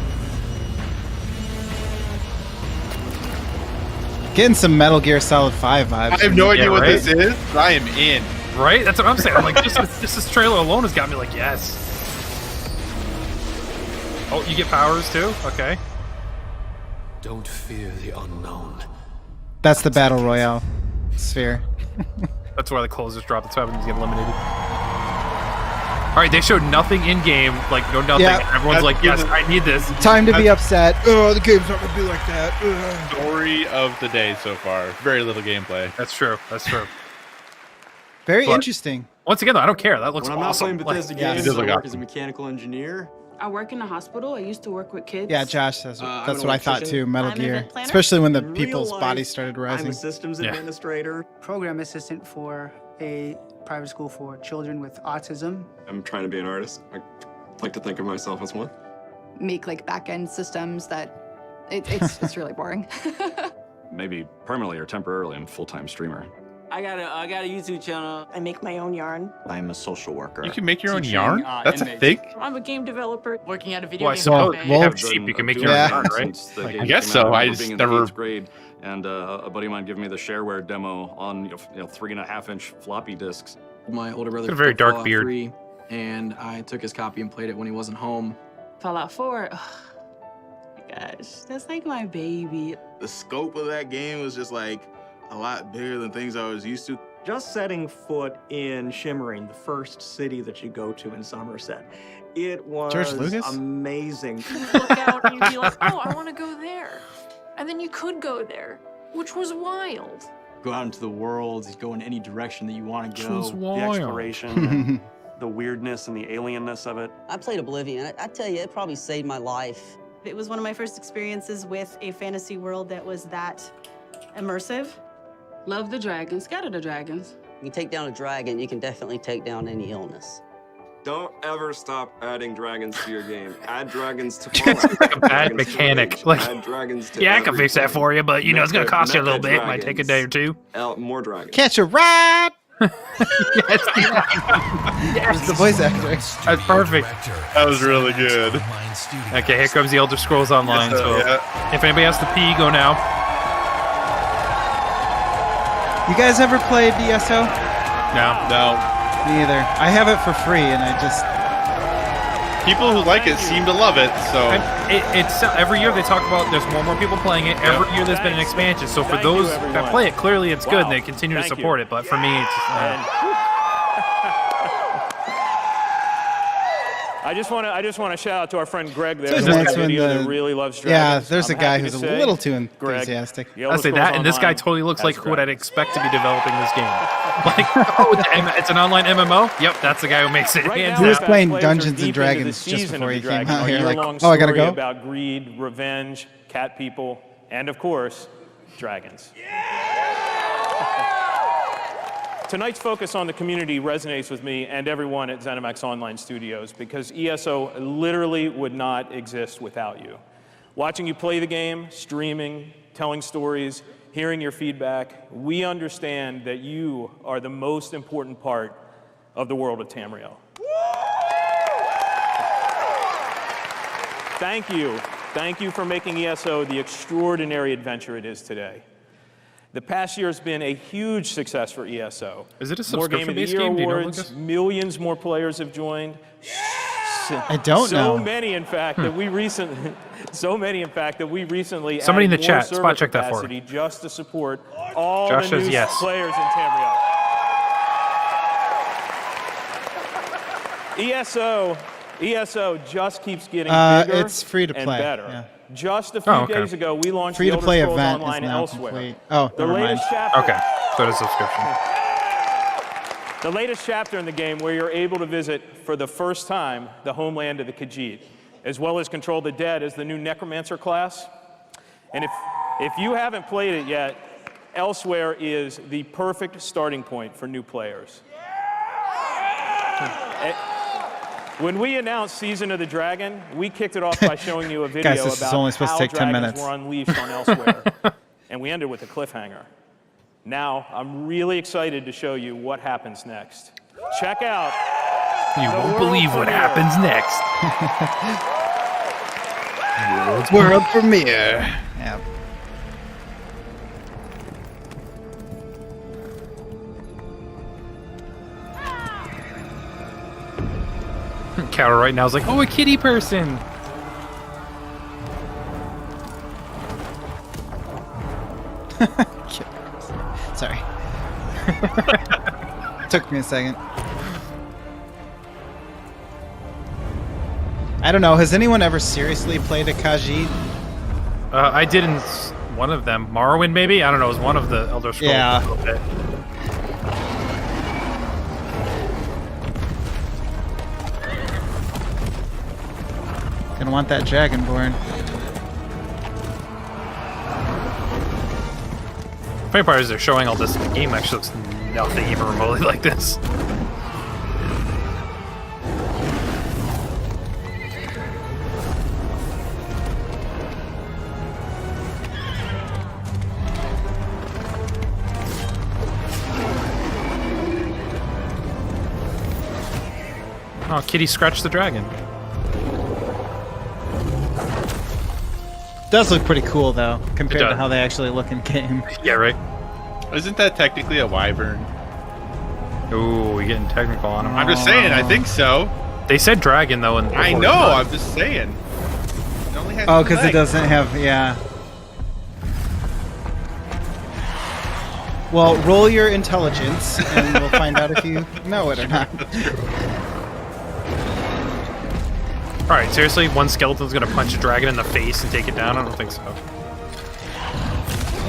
[SPEAKER 1] Getting some Metal Gear Solid 5 vibes.
[SPEAKER 4] I have no idea what
[SPEAKER 3] right?
[SPEAKER 4] this is, but I am in.
[SPEAKER 3] Right? That's what I'm saying. I'm like, just this trailer alone has got me like, yes. Oh, you get powers too? Okay.
[SPEAKER 9] Don't fear the unknown.
[SPEAKER 1] That's the Battle Royale sphere.
[SPEAKER 3] That's where the closers drop. That's why everyone's get eliminated. All right, they showed nothing in game, like no nothing.
[SPEAKER 1] Yeah.
[SPEAKER 3] Everyone's like, yes, I need this.
[SPEAKER 1] Time to be upset. Oh, the game's not gonna be like that. Ugh.
[SPEAKER 4] Story of the day so far. Very little gameplay.
[SPEAKER 3] That's true. That's true.
[SPEAKER 1] Very
[SPEAKER 3] But-
[SPEAKER 1] interesting.
[SPEAKER 3] Once again, though, I don't care. That looks
[SPEAKER 20] When I'm not
[SPEAKER 3] awesome.
[SPEAKER 20] playing Bethesda
[SPEAKER 1] yeah,
[SPEAKER 20] games,
[SPEAKER 1] it does
[SPEAKER 20] I
[SPEAKER 1] look
[SPEAKER 20] work
[SPEAKER 1] awesome.
[SPEAKER 20] as a mechanical engineer.
[SPEAKER 21] I work in a hospital. I used to work with kids.
[SPEAKER 1] Yeah, Josh says
[SPEAKER 20] I'm
[SPEAKER 1] that's
[SPEAKER 20] an
[SPEAKER 1] what I thought
[SPEAKER 20] electrician.
[SPEAKER 1] too. Metal
[SPEAKER 21] I'm an
[SPEAKER 1] Gear,
[SPEAKER 21] event planner.
[SPEAKER 1] especially when the
[SPEAKER 20] In real
[SPEAKER 1] people's
[SPEAKER 20] life,
[SPEAKER 1] bodies started rising.
[SPEAKER 20] I'm a systems administrator.
[SPEAKER 22] Program assistant for a private school for children with autism.
[SPEAKER 20] I'm trying to be an artist. I like to think of myself as one.
[SPEAKER 23] Make like back-end systems that it's really boring.
[SPEAKER 20] Maybe permanently or temporarily, I'm a full-time streamer.
[SPEAKER 24] I got a YouTube channel. I make my own yarn.
[SPEAKER 20] I'm a social worker.
[SPEAKER 4] You can make your own
[SPEAKER 20] Teaching,
[SPEAKER 4] yarn? That's a
[SPEAKER 20] inmates.
[SPEAKER 4] thing?
[SPEAKER 24] I'm a game developer working at a video
[SPEAKER 3] Well, I
[SPEAKER 24] game
[SPEAKER 3] suppose
[SPEAKER 24] cafe.
[SPEAKER 3] you have sheep. You can make your own yarn, right?
[SPEAKER 20] Since the
[SPEAKER 4] I
[SPEAKER 20] game
[SPEAKER 4] guess
[SPEAKER 20] came out.
[SPEAKER 4] so. I
[SPEAKER 20] remember
[SPEAKER 4] just
[SPEAKER 20] being in the
[SPEAKER 4] never-
[SPEAKER 20] 8th grade, and a buddy of mine gave me the shareware demo on 3.5-inch floppy disks. My older brother
[SPEAKER 3] Got a very
[SPEAKER 20] picked
[SPEAKER 3] dark
[SPEAKER 20] Fallout
[SPEAKER 3] beard.
[SPEAKER 20] 3, and I took his copy and played it when he wasn't home.
[SPEAKER 24] Fallout 4. Oh my gosh, that's like my baby.
[SPEAKER 25] The scope of that game was just like a lot bigger than things I was used to.
[SPEAKER 26] Just setting foot in Shimmering, the first city that you go to in Somerset, it was
[SPEAKER 1] George Lucas?
[SPEAKER 26] amazing.
[SPEAKER 27] You would look out and you'd be like, oh, I want to go there. And then you could go there, which was wild.
[SPEAKER 28] Go out into the world, go in any direction that you want to
[SPEAKER 3] Which
[SPEAKER 28] go.
[SPEAKER 3] was
[SPEAKER 28] The
[SPEAKER 3] wild.
[SPEAKER 28] exploration, and the weirdness and the alienness of it.
[SPEAKER 29] I played Oblivion. I tell you, it probably saved my life.
[SPEAKER 30] It was one of my first experiences with a fantasy world that was that immersive.
[SPEAKER 21] Love the dragons. Scatter the dragons.
[SPEAKER 29] You take down a dragon, you can definitely take down any illness.
[SPEAKER 20] Don't ever stop adding dragons to your game. Add dragons to Fallout.
[SPEAKER 3] Like a bad mechanic. Like,
[SPEAKER 20] Add dragons to
[SPEAKER 3] yeah, I can fix that
[SPEAKER 20] everything.
[SPEAKER 3] for you, but you know it's gonna
[SPEAKER 20] Mecca-
[SPEAKER 3] cost you a little
[SPEAKER 20] Mecca
[SPEAKER 3] bit. It might take a day or two.
[SPEAKER 20] More dragons.
[SPEAKER 1] Catch a rat.
[SPEAKER 3] Yes,
[SPEAKER 1] Yes, the voice actor.
[SPEAKER 3] That's perfect.
[SPEAKER 4] That was really good.
[SPEAKER 3] Okay, here comes the Elder Scrolls Online.
[SPEAKER 4] Yes,
[SPEAKER 3] So,
[SPEAKER 4] yeah.
[SPEAKER 3] if anybody has to pee, go now.
[SPEAKER 1] You guys ever played ESO?
[SPEAKER 3] No.
[SPEAKER 1] Me either. I have it for free, and I just
[SPEAKER 4] People who like it seem to love it, so...
[SPEAKER 3] It's every year they talk about there's more and more people playing it. Every year there's been an expansion. So for those that play it, clearly it's good and they continue to support it. But for me, it's
[SPEAKER 31] I just want to shout out to our friend Greg there.
[SPEAKER 1] It's
[SPEAKER 31] who's
[SPEAKER 1] nice
[SPEAKER 31] got a
[SPEAKER 1] when
[SPEAKER 31] video
[SPEAKER 1] the-
[SPEAKER 31] that really loves
[SPEAKER 1] yeah,
[SPEAKER 31] dragons.
[SPEAKER 1] there's a
[SPEAKER 31] I'm
[SPEAKER 1] guy
[SPEAKER 31] happy
[SPEAKER 1] who's
[SPEAKER 31] to
[SPEAKER 1] a
[SPEAKER 31] say,
[SPEAKER 1] little too
[SPEAKER 31] Greg,
[SPEAKER 1] enthusiastic.
[SPEAKER 31] the Elder
[SPEAKER 3] I say
[SPEAKER 31] Scrolls
[SPEAKER 3] that, and this guy
[SPEAKER 31] Online
[SPEAKER 3] totally looks
[SPEAKER 31] has
[SPEAKER 3] like who I'd
[SPEAKER 31] dragons.
[SPEAKER 3] expect to be developing this game. Like, oh, it's an online MMO. Yep, that's the guy who makes it.
[SPEAKER 31] Right
[SPEAKER 3] Hands
[SPEAKER 31] now,
[SPEAKER 1] He was
[SPEAKER 3] down.
[SPEAKER 1] playing
[SPEAKER 31] players are
[SPEAKER 1] Dungeons and
[SPEAKER 31] deep into the
[SPEAKER 1] Dragons just
[SPEAKER 31] season
[SPEAKER 1] before
[SPEAKER 31] of
[SPEAKER 1] he
[SPEAKER 31] the
[SPEAKER 1] came
[SPEAKER 31] Dragon,
[SPEAKER 1] out
[SPEAKER 31] a
[SPEAKER 1] here. Like,
[SPEAKER 31] year-long
[SPEAKER 1] oh, I gotta
[SPEAKER 31] story
[SPEAKER 1] go.
[SPEAKER 31] about greed, revenge, cat people, and of course, dragons. Tonight's focus on the community resonates with me and everyone at ZeniMax Online Studios because ESO literally would not exist without you. Watching you play the game, streaming, telling stories, hearing your feedback, we understand that you are the most important part of the world of Tamriel. Thank you. Thank you for making ESO the extraordinary adventure it is today. The past year has been a huge success for ESO.
[SPEAKER 3] Is it a
[SPEAKER 31] More Game of the
[SPEAKER 3] subscription-based
[SPEAKER 31] Year
[SPEAKER 3] game? Do you know,
[SPEAKER 31] awards,
[SPEAKER 3] Lucas?
[SPEAKER 31] millions more players have joined.
[SPEAKER 1] I don't know.
[SPEAKER 31] So many, in fact, that we recently,
[SPEAKER 3] Somebody in the
[SPEAKER 31] added
[SPEAKER 3] chat,
[SPEAKER 31] more
[SPEAKER 3] spot
[SPEAKER 31] server
[SPEAKER 3] check that for
[SPEAKER 31] capacity just to support all
[SPEAKER 3] Josh
[SPEAKER 31] the
[SPEAKER 3] says
[SPEAKER 31] new
[SPEAKER 3] yes.
[SPEAKER 31] players in Tamriel. ESO just keeps getting bigger
[SPEAKER 1] it's free to
[SPEAKER 31] and
[SPEAKER 1] play,
[SPEAKER 31] better.
[SPEAKER 1] yeah.
[SPEAKER 31] Just a few days ago, we launched
[SPEAKER 1] Free
[SPEAKER 31] the
[SPEAKER 1] to
[SPEAKER 31] Elder
[SPEAKER 1] play
[SPEAKER 31] Scrolls
[SPEAKER 1] event is
[SPEAKER 31] Online
[SPEAKER 1] now
[SPEAKER 31] elsewhere.
[SPEAKER 1] complete. Oh,
[SPEAKER 31] The
[SPEAKER 1] never mind.
[SPEAKER 31] latest chapter.
[SPEAKER 3] Okay, so it's a subscription.
[SPEAKER 31] The latest chapter in the game where you're able to visit for the first time the homeland of the Khajiit, as well as control the dead as the new Necromancer class. And if you haven't played it yet, Elsewhere is the perfect starting point for new players. When we announced Season of the Dragon, we kicked it off by showing you a video
[SPEAKER 1] Guys, this is
[SPEAKER 31] about
[SPEAKER 1] only supposed
[SPEAKER 31] how
[SPEAKER 1] to take 10
[SPEAKER 31] dragons
[SPEAKER 1] minutes.
[SPEAKER 31] were unleashed on Elsewhere, and we ended with a cliffhanger. Now, I'm really excited to show you what happens next. Check out.
[SPEAKER 3] You won't believe what happens next.
[SPEAKER 1] World premiere. Yeah.
[SPEAKER 3] Carol right now is like, oh, a kitty person.
[SPEAKER 1] Sorry. Took me a second. I don't know. Has anyone ever seriously played a Khajiit?
[SPEAKER 3] I did in one of them. Morrowind, maybe? I don't know. It was one of the Elder Scrolls.
[SPEAKER 1] Yeah.
[SPEAKER 3] Okay.
[SPEAKER 1] Gonna want that Dragonborn.
[SPEAKER 3] Funny part is they're showing all this. The game actually looks nothing even remotely like this. Oh, Kitty scratched the dragon.
[SPEAKER 1] Does look pretty cool though, compared to how they actually look in game.
[SPEAKER 3] Yeah, right.
[SPEAKER 4] Isn't that technically a wyvern?
[SPEAKER 3] Ooh, we're getting technical on him.
[SPEAKER 4] I'm just saying, I think so.
[SPEAKER 3] They said dragon though, and
[SPEAKER 4] I know. I'm just saying. It only has
[SPEAKER 1] Oh,
[SPEAKER 4] two
[SPEAKER 1] because it
[SPEAKER 4] legs.
[SPEAKER 1] doesn't have, yeah. Well, roll your intelligence, and we'll find out if you know it or not.
[SPEAKER 3] Alright, seriously? One skeleton's gonna punch a dragon in the face and take it down? I don't think so.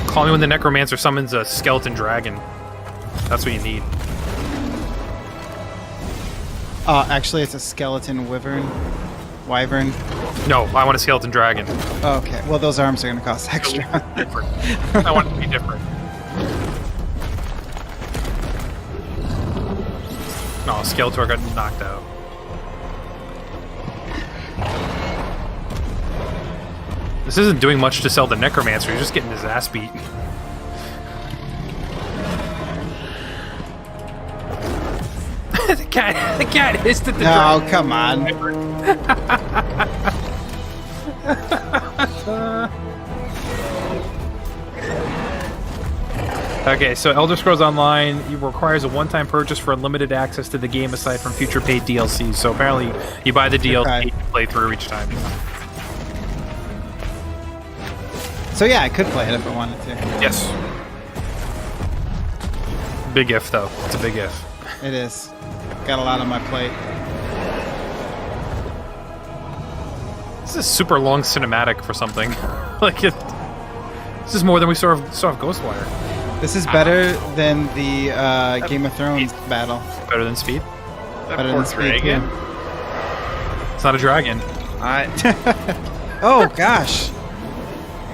[SPEAKER 3] Call me when the necromancer summons a skeleton dragon. That's what you need.
[SPEAKER 1] Actually, it's a skeleton wyvern. Wyvern.
[SPEAKER 3] No, I want a skeleton dragon.
[SPEAKER 1] Okay, well, those arms are going to cost extra.
[SPEAKER 3] Different. I want it to be different. No, Skeletor got knocked out. This isn't doing much to sell the necromancer, he's just getting his ass beat. The cat hissed at the
[SPEAKER 1] Oh, come on.
[SPEAKER 3] Okay, so Elder Scrolls Online requires a one-time purchase for unlimited access to the game aside from future paid DLCs. So apparently you buy the DLC and play through each time.
[SPEAKER 1] So yeah, I could play it if I wanted to.
[SPEAKER 3] Yes. Big if, though. It's a big if.
[SPEAKER 1] It is. Got a lot on my plate.
[SPEAKER 3] This is a super long cinematic for something. Like it. This is more than we saw of Ghostwire.
[SPEAKER 1] This is better than the Game of Thrones battle.
[SPEAKER 3] Better than Speed?
[SPEAKER 1] Better than Speed.
[SPEAKER 4] dragon.
[SPEAKER 3] It's not a dragon.
[SPEAKER 1] Oh gosh,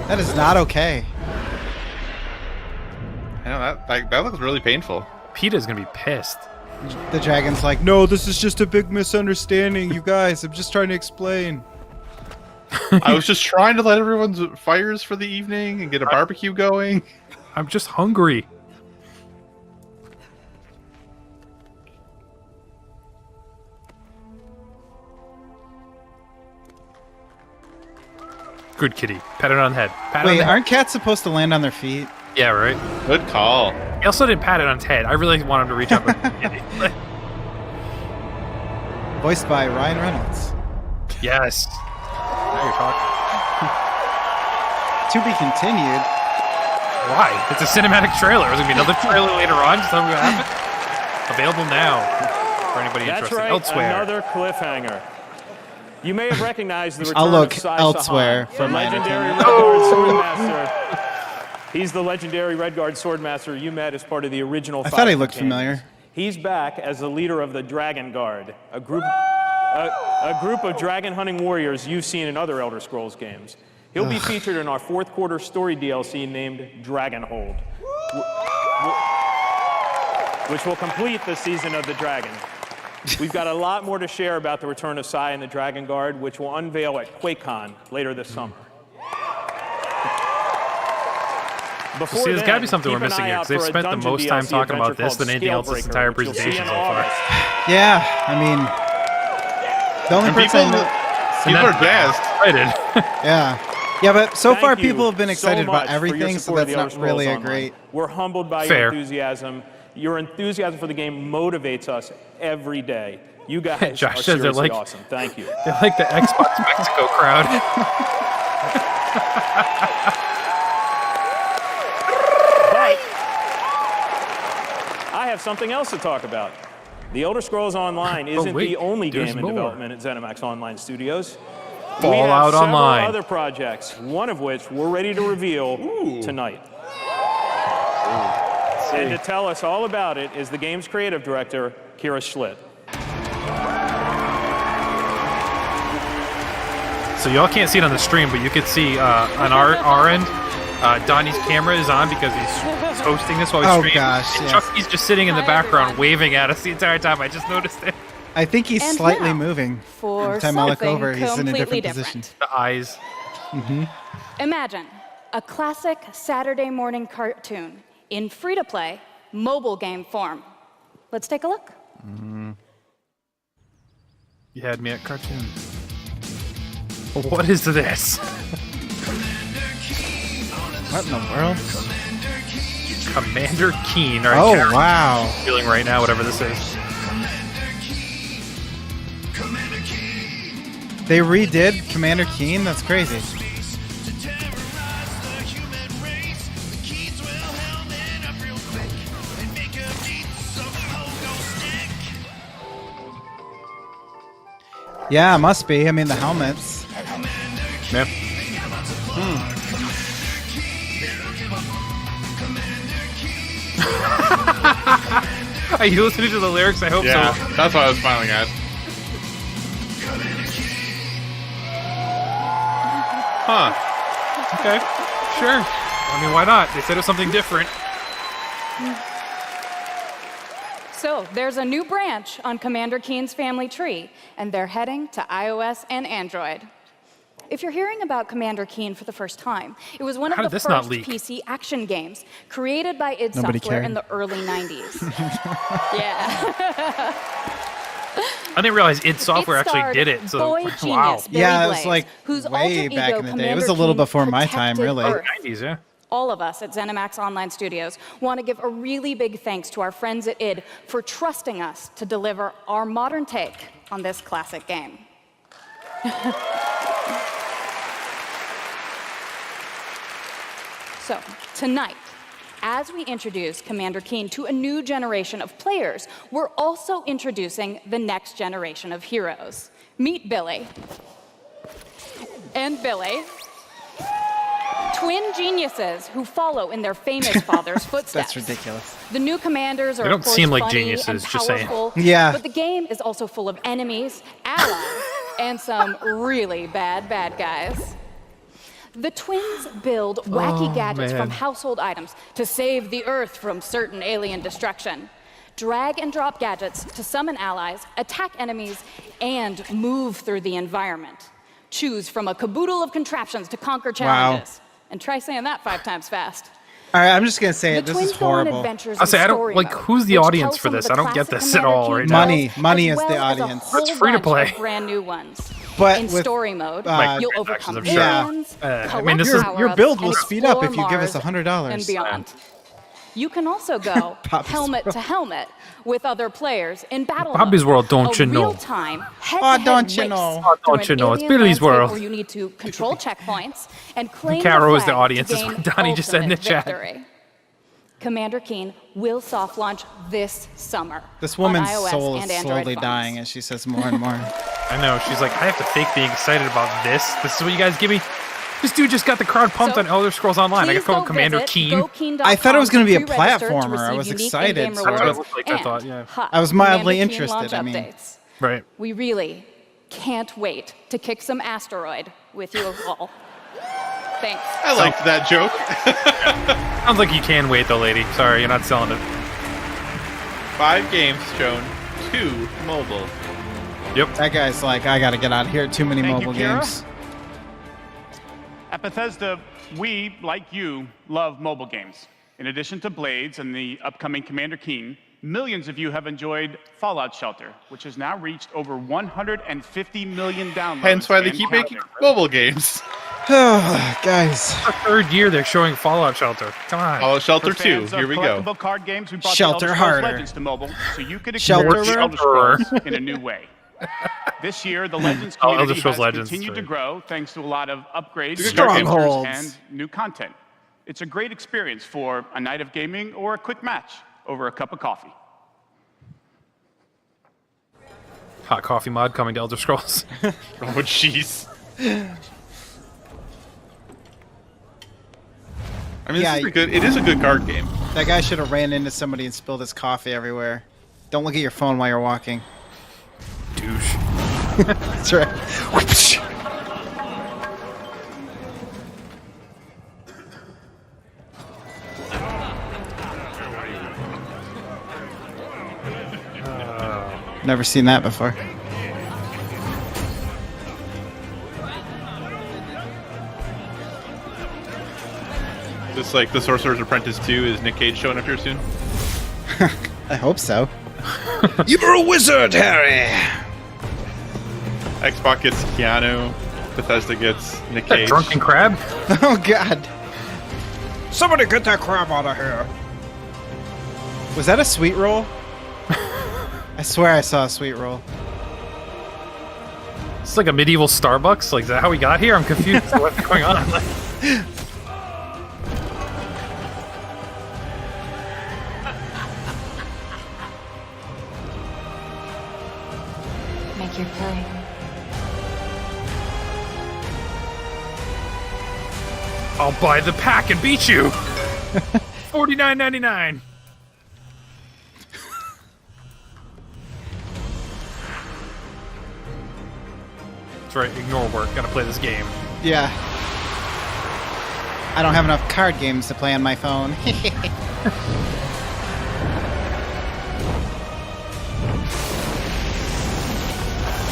[SPEAKER 1] that is not okay.
[SPEAKER 4] I know that looks really painful.
[SPEAKER 3] PETA's gonna be pissed.
[SPEAKER 1] The dragon's like, no, this is just a big misunderstanding, you guys. I'm just trying to explain.
[SPEAKER 4] I was just trying to let everyone's fires for the evening and get a barbecue going.
[SPEAKER 3] I'm just hungry. Good kitty. Pat it on the head. Pat it on
[SPEAKER 1] Wait,
[SPEAKER 3] the head.
[SPEAKER 1] aren't cats supposed to land on their feet?
[SPEAKER 3] Yeah, right.
[SPEAKER 4] Good call.
[SPEAKER 3] He also didn't pat it on its head. I really want him to reach up and kitty.
[SPEAKER 1] Voiced by Ryan Reynolds.
[SPEAKER 3] Yes. Now you're talking.
[SPEAKER 1] To be continued.
[SPEAKER 3] Why? It's a cinematic trailer. There's gonna be another trailer later on. Just tell me what happened. Available now for anybody
[SPEAKER 31] That's
[SPEAKER 3] interested.
[SPEAKER 31] right,
[SPEAKER 3] Elsewhere.
[SPEAKER 31] another cliffhanger. You may have recognized the return
[SPEAKER 1] I'll look
[SPEAKER 31] of Sai
[SPEAKER 1] elsewhere
[SPEAKER 31] Sahan,
[SPEAKER 1] for
[SPEAKER 31] the
[SPEAKER 1] my
[SPEAKER 31] legendary Red
[SPEAKER 1] entertainment.
[SPEAKER 31] Guard Swordmaster. He's the legendary Red Guard Swordmaster you met as part of the original.
[SPEAKER 1] I thought he
[SPEAKER 31] 5
[SPEAKER 1] looked
[SPEAKER 31] games.
[SPEAKER 1] familiar.
[SPEAKER 31] He's back as the leader of the Dragon Guard, a group of dragon hunting warriors you've seen in other Elder Scrolls games. He'll be featured in our 4th quarter story DLC named Dragonhold, which will complete the season of the dragon. We've got a lot more to share about the return of Sai and the Dragon Guard, which we'll unveil at QuakeCon later this summer. Before
[SPEAKER 3] See, there's got to be
[SPEAKER 31] then,
[SPEAKER 3] something we're
[SPEAKER 31] keep an
[SPEAKER 3] missing
[SPEAKER 31] eye
[SPEAKER 3] here
[SPEAKER 31] out
[SPEAKER 3] because they've
[SPEAKER 31] for a
[SPEAKER 3] spent the
[SPEAKER 31] dungeon
[SPEAKER 3] most time
[SPEAKER 31] DLC
[SPEAKER 3] talking about
[SPEAKER 31] adventure
[SPEAKER 3] this than
[SPEAKER 31] called
[SPEAKER 3] anything else this
[SPEAKER 31] Scalebreaker,
[SPEAKER 3] entire
[SPEAKER 31] which you'll see
[SPEAKER 3] presentation
[SPEAKER 31] in
[SPEAKER 3] so far.
[SPEAKER 31] August.
[SPEAKER 1] Yeah, I mean, the only
[SPEAKER 4] And
[SPEAKER 1] person I know.
[SPEAKER 4] people are jazzed.
[SPEAKER 3] Excited.
[SPEAKER 1] Yeah. Yeah, but so
[SPEAKER 31] Thank
[SPEAKER 1] far
[SPEAKER 31] you
[SPEAKER 1] people have been
[SPEAKER 31] so
[SPEAKER 1] excited
[SPEAKER 31] much
[SPEAKER 1] about
[SPEAKER 31] for your
[SPEAKER 1] everything, so
[SPEAKER 31] support of
[SPEAKER 1] that's
[SPEAKER 31] the
[SPEAKER 1] not
[SPEAKER 31] Elder Scrolls
[SPEAKER 1] really a
[SPEAKER 31] Online.
[SPEAKER 1] great.
[SPEAKER 31] We're humbled by
[SPEAKER 3] Fair.
[SPEAKER 31] your enthusiasm. Your enthusiasm for the game motivates us every day. You guys
[SPEAKER 3] Josh
[SPEAKER 31] are
[SPEAKER 3] says they're
[SPEAKER 31] seriously
[SPEAKER 3] like-
[SPEAKER 31] awesome. Thank you.
[SPEAKER 3] They're like the Xbox Mexico crowd.
[SPEAKER 31] But I have something else to talk about. The Elder Scrolls Online isn't
[SPEAKER 3] wait,
[SPEAKER 31] the only
[SPEAKER 3] there's
[SPEAKER 31] game in
[SPEAKER 3] more.
[SPEAKER 31] development at ZeniMax Online Studios. We
[SPEAKER 3] Fallout
[SPEAKER 31] have several
[SPEAKER 3] Online.
[SPEAKER 31] other projects, one of which we're ready to reveal tonight. And to tell us all about it is the game's creative director, Kira Schlitt.
[SPEAKER 3] So y'all can't see it on the stream, but you could see on our end, Donnie's camera is on because he's hosting this while he's streaming.
[SPEAKER 1] Gosh,
[SPEAKER 3] and
[SPEAKER 1] yes.
[SPEAKER 3] Chucky's just sitting in the
[SPEAKER 19] Hi,
[SPEAKER 3] background
[SPEAKER 19] everyone.
[SPEAKER 3] waving at us the entire time. I just noticed it.
[SPEAKER 1] I think he's
[SPEAKER 19] And
[SPEAKER 1] slightly
[SPEAKER 19] now,
[SPEAKER 1] moving.
[SPEAKER 19] for
[SPEAKER 1] Every time I look
[SPEAKER 19] something
[SPEAKER 1] over, he's in a
[SPEAKER 19] completely
[SPEAKER 1] different position.
[SPEAKER 3] The eyes.
[SPEAKER 19] Imagine a classic Saturday morning cartoon in free-to-play mobile game form. Let's take a look.
[SPEAKER 3] You had me at cartoon. What is this?
[SPEAKER 1] What in the world?
[SPEAKER 3] Commander Keen. All right,
[SPEAKER 1] Oh,
[SPEAKER 3] Karen,
[SPEAKER 1] wow.
[SPEAKER 3] feeling right now, whatever this is.
[SPEAKER 1] They redid Commander Keen? That's crazy. Yeah, it must be. I mean, the helmets.
[SPEAKER 3] Yep. Are you listening to the lyrics? I hope
[SPEAKER 4] Yeah,
[SPEAKER 3] so.
[SPEAKER 4] that's what I was smiling at. Huh.
[SPEAKER 3] Okay. Sure. I mean, why not? They said it was something different.
[SPEAKER 19] So there's a new branch on Commander Keen's family tree, and they're heading to iOS and Android. If you're hearing about Commander Keen for the first time, it was one
[SPEAKER 3] How
[SPEAKER 19] of
[SPEAKER 3] did
[SPEAKER 19] the
[SPEAKER 3] this not
[SPEAKER 19] first
[SPEAKER 3] leak?
[SPEAKER 19] PC action games created by id
[SPEAKER 1] Nobody
[SPEAKER 19] Software
[SPEAKER 1] cared.
[SPEAKER 19] in the early 90s. Yeah.
[SPEAKER 3] I didn't realize id Software
[SPEAKER 19] It
[SPEAKER 3] actually
[SPEAKER 19] starred
[SPEAKER 3] did it. So
[SPEAKER 19] boy
[SPEAKER 3] wow.
[SPEAKER 19] genius Billy
[SPEAKER 1] Yeah, it was
[SPEAKER 19] Blaze,
[SPEAKER 1] like
[SPEAKER 19] whose
[SPEAKER 1] way
[SPEAKER 19] alter
[SPEAKER 1] back
[SPEAKER 19] ego
[SPEAKER 1] in the day. It
[SPEAKER 19] Commander
[SPEAKER 1] was a little
[SPEAKER 19] Keen
[SPEAKER 1] before my time,
[SPEAKER 19] protected
[SPEAKER 1] really.
[SPEAKER 19] Earth.
[SPEAKER 3] 90s, yeah.
[SPEAKER 19] All of us at ZeniMax Online Studios want to give a really big thanks to our friends at id for trusting us to deliver our modern take on this classic game. So, tonight, as we introduce Commander Keen to a new generation of players, we're also introducing the next generation of heroes. Meet Billy. And Billy. Twin geniuses who follow in their famous father's footsteps.
[SPEAKER 1] That's ridiculous.
[SPEAKER 19] The new commanders are,
[SPEAKER 3] They don't
[SPEAKER 19] of course,
[SPEAKER 3] seem like
[SPEAKER 19] funny
[SPEAKER 3] geniuses,
[SPEAKER 19] and
[SPEAKER 3] just saying.
[SPEAKER 19] powerful,
[SPEAKER 1] Yeah.
[SPEAKER 19] but the game is also full of enemies, allies, and some really bad guys. The twins build wacky gadgets
[SPEAKER 3] man.
[SPEAKER 19] from household items to save the Earth from certain alien destruction. Drag and drop gadgets to summon allies, attack enemies, and move through the environment. Choose from a caboodle of contraptions to conquer challenges. And try saying that 5 times fast.
[SPEAKER 1] All right, I'm just going to say it.
[SPEAKER 19] The
[SPEAKER 1] This is
[SPEAKER 19] twins go on
[SPEAKER 1] horrible.
[SPEAKER 19] adventures
[SPEAKER 3] I
[SPEAKER 19] in
[SPEAKER 3] say I don't
[SPEAKER 19] story
[SPEAKER 3] like
[SPEAKER 19] mode,
[SPEAKER 3] who's the
[SPEAKER 19] which
[SPEAKER 3] audience
[SPEAKER 19] tells
[SPEAKER 3] for
[SPEAKER 19] some of
[SPEAKER 3] this.
[SPEAKER 19] the
[SPEAKER 3] I don't get
[SPEAKER 19] classic
[SPEAKER 3] this at
[SPEAKER 19] Commander
[SPEAKER 3] all
[SPEAKER 19] Keen
[SPEAKER 3] right
[SPEAKER 1] Money.
[SPEAKER 19] tales,
[SPEAKER 1] Money
[SPEAKER 19] as
[SPEAKER 1] is the
[SPEAKER 19] well as a
[SPEAKER 1] audience.
[SPEAKER 19] whole
[SPEAKER 3] It's free to
[SPEAKER 19] bunch
[SPEAKER 3] play.
[SPEAKER 19] of brand new ones.
[SPEAKER 1] But
[SPEAKER 19] in
[SPEAKER 1] with,
[SPEAKER 19] story mode, you'll
[SPEAKER 3] microtransactions,
[SPEAKER 19] overcome
[SPEAKER 3] I'm sure.
[SPEAKER 19] villains,
[SPEAKER 3] I mean, this is-
[SPEAKER 19] collect
[SPEAKER 1] your build will
[SPEAKER 19] power-ups,
[SPEAKER 1] speed up if
[SPEAKER 19] explore
[SPEAKER 1] you give us
[SPEAKER 19] Mars
[SPEAKER 1] $100.
[SPEAKER 19] and beyond. You can also go
[SPEAKER 1] Bobby's
[SPEAKER 19] helmet to helmet with other players in battle
[SPEAKER 3] Bobby's
[SPEAKER 19] mode,
[SPEAKER 3] World, don't
[SPEAKER 19] a
[SPEAKER 3] you know?
[SPEAKER 19] real-time,
[SPEAKER 1] Oh,
[SPEAKER 19] head-to-head
[SPEAKER 1] don't you
[SPEAKER 19] race
[SPEAKER 1] know?
[SPEAKER 3] Oh,
[SPEAKER 19] through
[SPEAKER 3] don't you
[SPEAKER 19] an
[SPEAKER 3] know? It's
[SPEAKER 19] alien
[SPEAKER 3] Billy's
[SPEAKER 19] landscape
[SPEAKER 3] World.
[SPEAKER 19] Where you need to control checkpoints and claim
[SPEAKER 3] Caro
[SPEAKER 19] the
[SPEAKER 3] is the
[SPEAKER 19] flag
[SPEAKER 3] audience,
[SPEAKER 19] to
[SPEAKER 3] is
[SPEAKER 19] gain
[SPEAKER 3] what Donnie just said in the
[SPEAKER 19] ultimate
[SPEAKER 3] chat.
[SPEAKER 19] victory. Commander Keen will soft launch this summer.
[SPEAKER 1] This
[SPEAKER 19] on
[SPEAKER 1] woman's
[SPEAKER 19] iOS
[SPEAKER 1] soul
[SPEAKER 19] and
[SPEAKER 1] is
[SPEAKER 19] Android
[SPEAKER 1] slowly
[SPEAKER 19] phones.
[SPEAKER 1] dying as she says more and more.
[SPEAKER 3] I know. She's like, I have to fake being excited about this. This is what you guys give me. This dude just got the crowd pumped
[SPEAKER 19] So,
[SPEAKER 3] on Elder Scrolls Online. I
[SPEAKER 19] Please
[SPEAKER 3] got called
[SPEAKER 19] go
[SPEAKER 3] Commander
[SPEAKER 19] visit
[SPEAKER 3] Keen.
[SPEAKER 19] GoKeen.com
[SPEAKER 1] I thought it was gonna be a
[SPEAKER 19] to pre-register to
[SPEAKER 1] platformer. I
[SPEAKER 19] receive
[SPEAKER 1] was
[SPEAKER 19] unique
[SPEAKER 1] excited.
[SPEAKER 19] in-game
[SPEAKER 1] That's what it
[SPEAKER 19] rewards
[SPEAKER 3] looked like, I
[SPEAKER 19] and
[SPEAKER 3] thought, yeah.
[SPEAKER 19] hot
[SPEAKER 1] I was mildly
[SPEAKER 19] Commander Keen
[SPEAKER 1] interested,
[SPEAKER 19] launch
[SPEAKER 1] I mean.
[SPEAKER 19] updates.
[SPEAKER 3] Right.
[SPEAKER 19] We really can't wait to kick some asteroid with you all. Thanks.
[SPEAKER 4] I liked that joke.
[SPEAKER 3] Sounds like you can wait, though, lady. Sorry, you're not selling it.
[SPEAKER 4] 5 games shown, 2 mobile.
[SPEAKER 3] Yep.
[SPEAKER 1] That guy's like, I got to get out of here. Too many
[SPEAKER 2] Thank
[SPEAKER 1] mobile
[SPEAKER 2] you, Kira.
[SPEAKER 1] games.
[SPEAKER 2] At Bethesda, we, like you, love mobile games. In addition to Blades and the upcoming Commander Keen, millions of you have enjoyed Fallout Shelter, which has now reached over 150 million downloads.
[SPEAKER 4] Hence why they
[SPEAKER 2] and
[SPEAKER 4] keep
[SPEAKER 2] counting.
[SPEAKER 4] making mobile games.
[SPEAKER 1] Guys.
[SPEAKER 3] The 3rd year they're showing Fallout Shelter. Come on.
[SPEAKER 4] Fallout Shelter
[SPEAKER 2] For
[SPEAKER 4] 2,
[SPEAKER 2] fans of
[SPEAKER 4] here we go.
[SPEAKER 2] collectible card games, we brought
[SPEAKER 1] Shelter
[SPEAKER 2] the Elder Scrolls
[SPEAKER 1] harder.
[SPEAKER 2] Legends to mobile, so you could
[SPEAKER 1] Shelter
[SPEAKER 2] experience the Elder
[SPEAKER 3] harder.
[SPEAKER 2] Scrolls in a new way. This year, the Legends
[SPEAKER 3] Oh, Elder
[SPEAKER 2] community
[SPEAKER 3] Scrolls
[SPEAKER 2] has
[SPEAKER 3] Legends,
[SPEAKER 2] continued to
[SPEAKER 3] right.
[SPEAKER 2] grow thanks to a lot of upgrades,
[SPEAKER 1] Strongholds.
[SPEAKER 2] features, and new content. It's a great experience for a night of gaming or a quick match over a cup of coffee.
[SPEAKER 3] Hot coffee mod coming to Elder Scrolls.
[SPEAKER 4] Oh, jeez. I mean,
[SPEAKER 1] Yeah,
[SPEAKER 4] this is good. It is a good card game.
[SPEAKER 1] That guy should have ran into somebody and spilled his coffee everywhere. Don't look at your phone while you're walking.
[SPEAKER 3] Douche.
[SPEAKER 1] That's right. Whoosh. Never seen that before.
[SPEAKER 4] Just like The Sorcerer's Apprentice 2, is Nick Cage showing up here soon?
[SPEAKER 1] I hope so. You're a wizard, Harry!
[SPEAKER 4] Xbox gets Keanu. Bethesda gets Nick
[SPEAKER 3] That
[SPEAKER 4] Cage.
[SPEAKER 3] drunken crab?
[SPEAKER 1] Oh, God. Somebody get that crab out of here. Was that a sweet roll? I swear I saw a sweet roll.
[SPEAKER 3] It's like a medieval Starbucks. Like, is that how we got here? I'm confused. What's going on? Like,
[SPEAKER 5] Make your pay.
[SPEAKER 3] I'll buy the pack and beat you. $49.99. That's right. Ignore work. Gotta play this game.
[SPEAKER 1] Yeah. I don't have enough card games to play on my phone.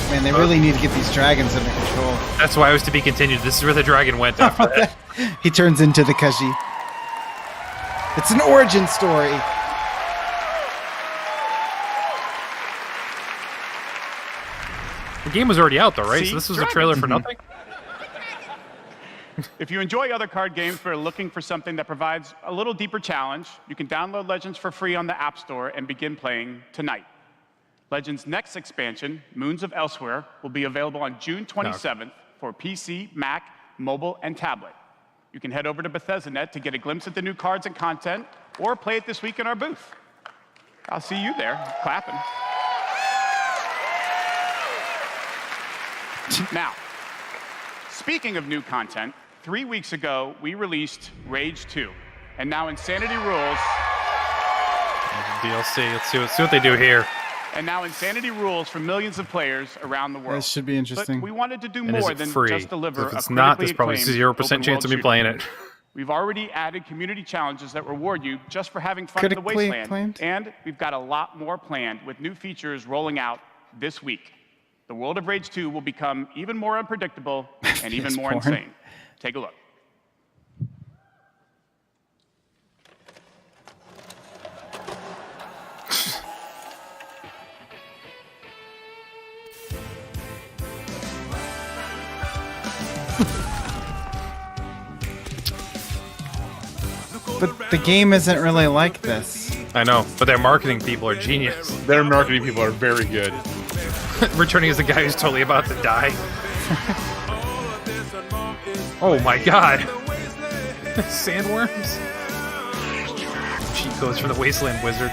[SPEAKER 1] Man, they really need to get these dragons under control.
[SPEAKER 3] That's why I was to be continued. This is where the dragon went after that.
[SPEAKER 1] He turns into the Kaji. It's an origin story.
[SPEAKER 3] The game was already out, though, right?
[SPEAKER 2] See?
[SPEAKER 3] So this was a trailer for nothing?
[SPEAKER 2] If you enjoy other card games but are looking for something that provides a little deeper challenge, you can download Legends for free on the App Store and begin playing tonight. Legends' next expansion, Moons of Elsewhere, will be available on June 27th for PC, Mac, mobile, and tablet. You can head over to Bethesda.net to get a glimpse at the new cards and content, or play it this week in our booth. I'll see you there, clapping. Now, speaking of new content, 3 weeks ago, we released Rage 2, and now Insanity Rules...
[SPEAKER 3] DLC. Let's see what they do here.
[SPEAKER 2] And now Insanity Rules for millions of players around the world.
[SPEAKER 1] This should be interesting.
[SPEAKER 2] But we wanted to do
[SPEAKER 3] And
[SPEAKER 2] more
[SPEAKER 3] is it
[SPEAKER 2] than
[SPEAKER 3] free?
[SPEAKER 2] just deliver
[SPEAKER 3] If it's
[SPEAKER 2] a
[SPEAKER 3] not, there's
[SPEAKER 2] critically
[SPEAKER 3] probably
[SPEAKER 2] acclaimed
[SPEAKER 3] 0% chance of me
[SPEAKER 2] open-world
[SPEAKER 3] playing
[SPEAKER 2] shooter.
[SPEAKER 3] it.
[SPEAKER 2] We've already added community challenges that reward you just for having fun in the
[SPEAKER 1] Critically
[SPEAKER 2] wasteland.
[SPEAKER 1] acclaimed?
[SPEAKER 2] And we've got a lot more planned with new features rolling out this week. The world of Rage 2 will become even more unpredictable and even more
[SPEAKER 1] porn.
[SPEAKER 2] insane. Take a look.
[SPEAKER 1] But the game isn't really like this.
[SPEAKER 3] I know, but their marketing people are genius.
[SPEAKER 4] Their marketing people are very good.
[SPEAKER 3] Returning as the guy who's totally about to die. Oh my god. Sandworms? Cheat codes from the Wasteland Wizard.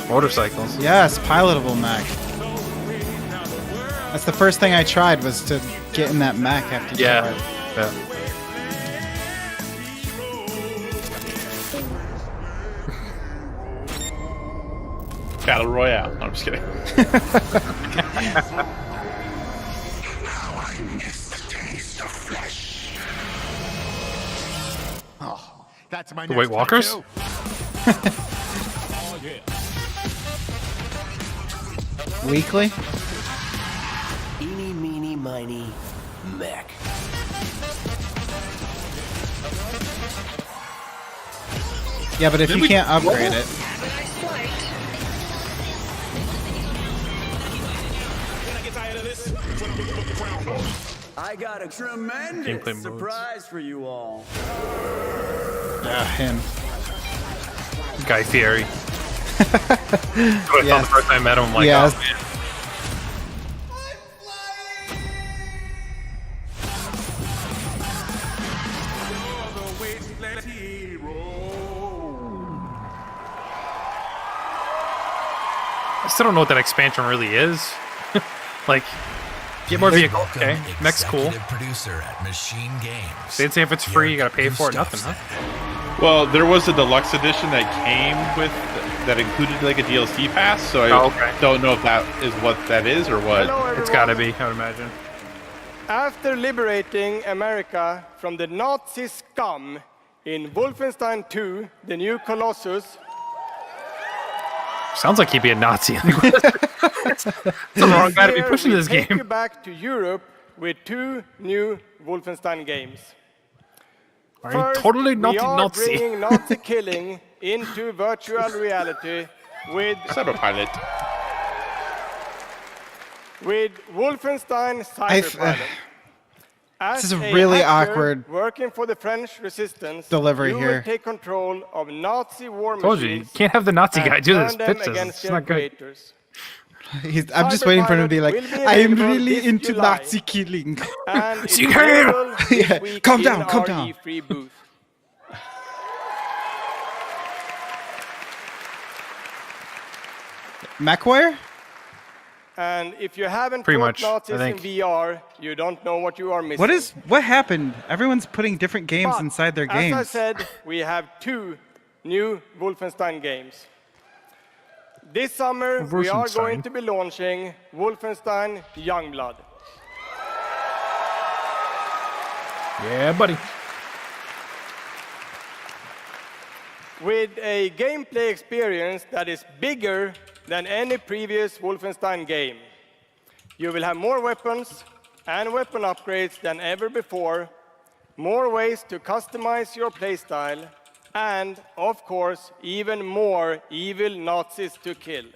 [SPEAKER 3] Motorcycles.
[SPEAKER 1] Yes, pilotable mech. That's the first thing I tried was to get in that mech after you
[SPEAKER 3] Yeah.
[SPEAKER 1] saw it.
[SPEAKER 3] Yeah.
[SPEAKER 4] Battle Royale. No, I'm just kidding.
[SPEAKER 6] That's my
[SPEAKER 3] The White Walkers?
[SPEAKER 1] Weekly?
[SPEAKER 9] Eeny, meeny, miny, mech.
[SPEAKER 1] Yeah, but if you can't upgrade it.
[SPEAKER 7] I got a tremendous
[SPEAKER 3] Gameplay modes.
[SPEAKER 7] surprise for you all.
[SPEAKER 1] Yeah, him.
[SPEAKER 3] Guy Fieri. I thought
[SPEAKER 1] Yes.
[SPEAKER 3] the first time I met him, I'm like,
[SPEAKER 1] Yes.
[SPEAKER 3] oh man. I still don't know what that expansion really is. Like, get more vehicles, okay? Mech's cool.
[SPEAKER 9] Producer at Machine Games.
[SPEAKER 3] They'd say if it's free, you gotta pay for it. Nothing, huh?
[SPEAKER 4] Well, there was a deluxe edition that came with that included like a DLC pass, so I don't know if that is what that is or what.
[SPEAKER 3] It's gotta be, I would imagine.
[SPEAKER 8] After liberating America from the Nazi scum in Wolfenstein 2, The New Colossus.
[SPEAKER 3] Sounds like he'd be a Nazi. It's the wrong guy to be pushing this game.
[SPEAKER 8] Take you back to Europe with 2 new Wolfenstein games.
[SPEAKER 3] Are you totally not
[SPEAKER 8] we are
[SPEAKER 3] Nazi?
[SPEAKER 8] bringing Nazi killing into virtual reality with
[SPEAKER 4] Cyberpilot.
[SPEAKER 8] With Wolfenstein Cyberpilot.
[SPEAKER 1] This is a really awkward
[SPEAKER 8] working for the French resistance
[SPEAKER 1] delivery
[SPEAKER 8] you
[SPEAKER 1] here.
[SPEAKER 8] will take control of Nazi war
[SPEAKER 3] Told you can't have the Nazi guy do this.
[SPEAKER 8] them
[SPEAKER 3] Pitches.
[SPEAKER 8] against
[SPEAKER 3] It's not good.
[SPEAKER 1] I'm just waiting for him to be like, I am really into Nazi killing.
[SPEAKER 8] See here.
[SPEAKER 1] Yeah, calm down, calm down. MechWare?
[SPEAKER 8] And if you haven't
[SPEAKER 1] Pretty
[SPEAKER 8] put
[SPEAKER 1] much,
[SPEAKER 8] Nazis
[SPEAKER 1] I
[SPEAKER 8] in
[SPEAKER 1] think.
[SPEAKER 8] VR, you don't know what you are missing.
[SPEAKER 1] What happened? Everyone's putting different games inside their games.
[SPEAKER 8] As I said, we have 2 new Wolfenstein games. This summer, we are going to be launching Wolfenstein Youngblood.
[SPEAKER 3] Yeah, buddy.
[SPEAKER 8] With a gameplay experience that is bigger than any previous Wolfenstein game. You will have more weapons and weapon upgrades than ever before, more ways to customize your playstyle, and, of course, even more evil Nazis to kill.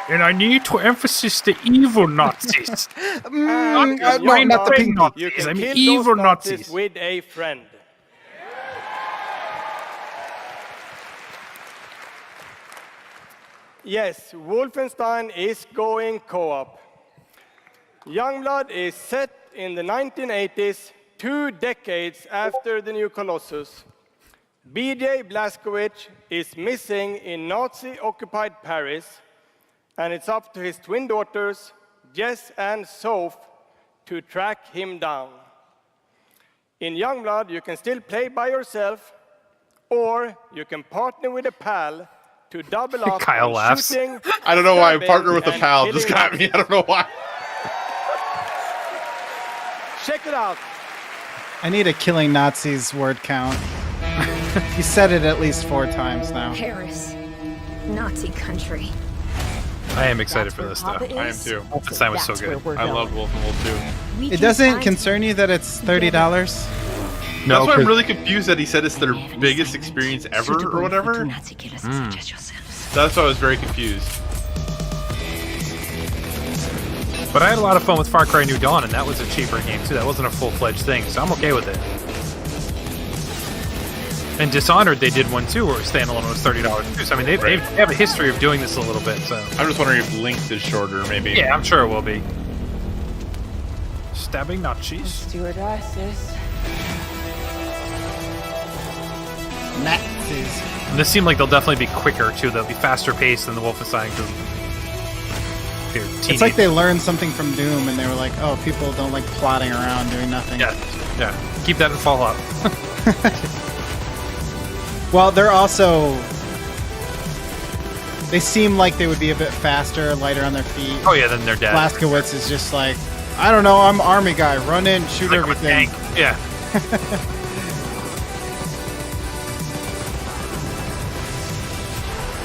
[SPEAKER 3] And I need to emphasize the evil Nazis.
[SPEAKER 8] And
[SPEAKER 3] not the pink
[SPEAKER 8] you
[SPEAKER 3] Nazis.
[SPEAKER 8] can
[SPEAKER 3] I mean
[SPEAKER 8] kill
[SPEAKER 3] evil
[SPEAKER 8] those
[SPEAKER 3] Nazis.
[SPEAKER 8] with a friend. Yes, Wolfenstein is going co-op. Youngblood is set in the 1980s, 2 decades after the new Colossus. BJ Blazkowicz is missing in Nazi-occupied Paris, and it's up to his twin daughters, Jess and Soph, to track him down. In Youngblood, you can still play by yourself, or you can partner with a pal to double up
[SPEAKER 3] Kyle
[SPEAKER 8] on
[SPEAKER 3] laughs.
[SPEAKER 8] shooting,
[SPEAKER 4] I don't know why
[SPEAKER 8] stabbing,
[SPEAKER 4] partner with a
[SPEAKER 8] and
[SPEAKER 4] pal just
[SPEAKER 8] killing
[SPEAKER 4] got me. I don't know why.
[SPEAKER 8] Check it out.
[SPEAKER 1] I need a killing Nazis word count. You said it at least 4 times now.
[SPEAKER 10] Paris, Nazi country.
[SPEAKER 3] I am excited for this stuff.
[SPEAKER 10] I am
[SPEAKER 4] too.
[SPEAKER 3] This time was so good.
[SPEAKER 4] I loved Wolfenwolf 2.
[SPEAKER 1] It doesn't concern you that it's $30?
[SPEAKER 3] No,
[SPEAKER 4] that's why I'm really confused that he said it's their biggest experience ever or whatever. That's why I was very confused.
[SPEAKER 3] But I had a lot of fun with Far Cry New Dawn, and that was a cheaper game too. That wasn't a full-fledged thing, so I'm okay with it. And Dishonored, they did one too, where it was standalone. It was $30 too. So I mean, they have a history of doing this a little bit. So
[SPEAKER 4] I'm just wondering if Link's is shorter, maybe.
[SPEAKER 3] yeah, I'm sure it will be. Stabbing Nazis.
[SPEAKER 10] Stewardesses.
[SPEAKER 1] Nazis.
[SPEAKER 3] And this seemed like they'll definitely be quicker too. They'll be faster paced than the Wolfenstein.
[SPEAKER 1] It's like they learned something from Doom, and they were like, "Oh, people don't like plodding around doing nothing."
[SPEAKER 3] Yeah. Keep that in Fallout.
[SPEAKER 1] Well, they're also. They seem like they would be a bit faster, lighter on their feet.
[SPEAKER 3] Oh yeah, then they're dead.
[SPEAKER 1] Blazkowicz is just like, I don't know, I'm army guy. Run in, shoot
[SPEAKER 3] Like
[SPEAKER 1] everything.
[SPEAKER 3] Yeah.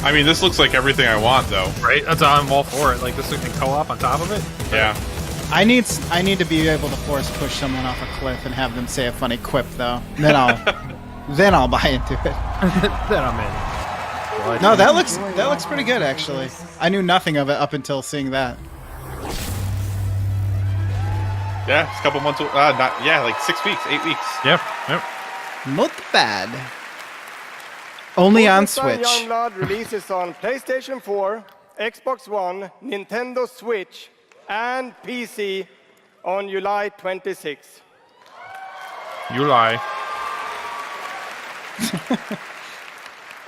[SPEAKER 4] I mean, this looks like everything I want, though.
[SPEAKER 3] Right? That's why I'm all for it. Like this can co-op on top of it.
[SPEAKER 4] Yeah.
[SPEAKER 1] I need to be able to force push someone off a cliff and have them say a funny quip, though. Then I'll buy into it.
[SPEAKER 3] Then I'm in.
[SPEAKER 1] No, that looks pretty good, actually. I knew nothing of it up until seeing that.
[SPEAKER 4] Yeah, it's a couple months. Like 6 weeks, 8 weeks.
[SPEAKER 3] Yep.
[SPEAKER 1] Not bad. Only on
[SPEAKER 8] Wolfenstein
[SPEAKER 1] Switch.
[SPEAKER 8] Youngblood releases on PlayStation 4, Xbox One, Nintendo Switch, and PC on July 26.
[SPEAKER 3] You lie.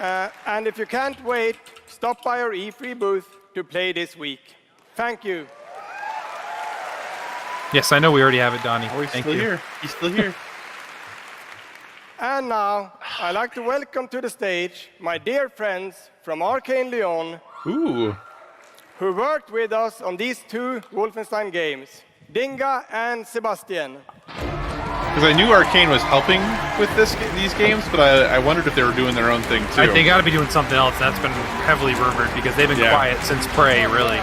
[SPEAKER 8] And if you can't wait, stop by our E3 booth to play this week. Thank you.
[SPEAKER 3] Yes, I know we already have it, Donnie.
[SPEAKER 4] Oh, he's
[SPEAKER 3] Thank
[SPEAKER 4] still
[SPEAKER 3] you.
[SPEAKER 4] here. He's still here.
[SPEAKER 8] And now, I'd like to welcome to the stage my dear friends from Arcane Lyon,
[SPEAKER 4] Ooh.
[SPEAKER 8] who worked with us on these 2 Wolfenstein games, Dinga and Sebastian.
[SPEAKER 4] Because I knew Arcane was helping with these games, but I wondered if they were doing their own thing too.
[SPEAKER 3] They got to be doing something else. That's been heavily rumored because they've been quiet since Prey, really.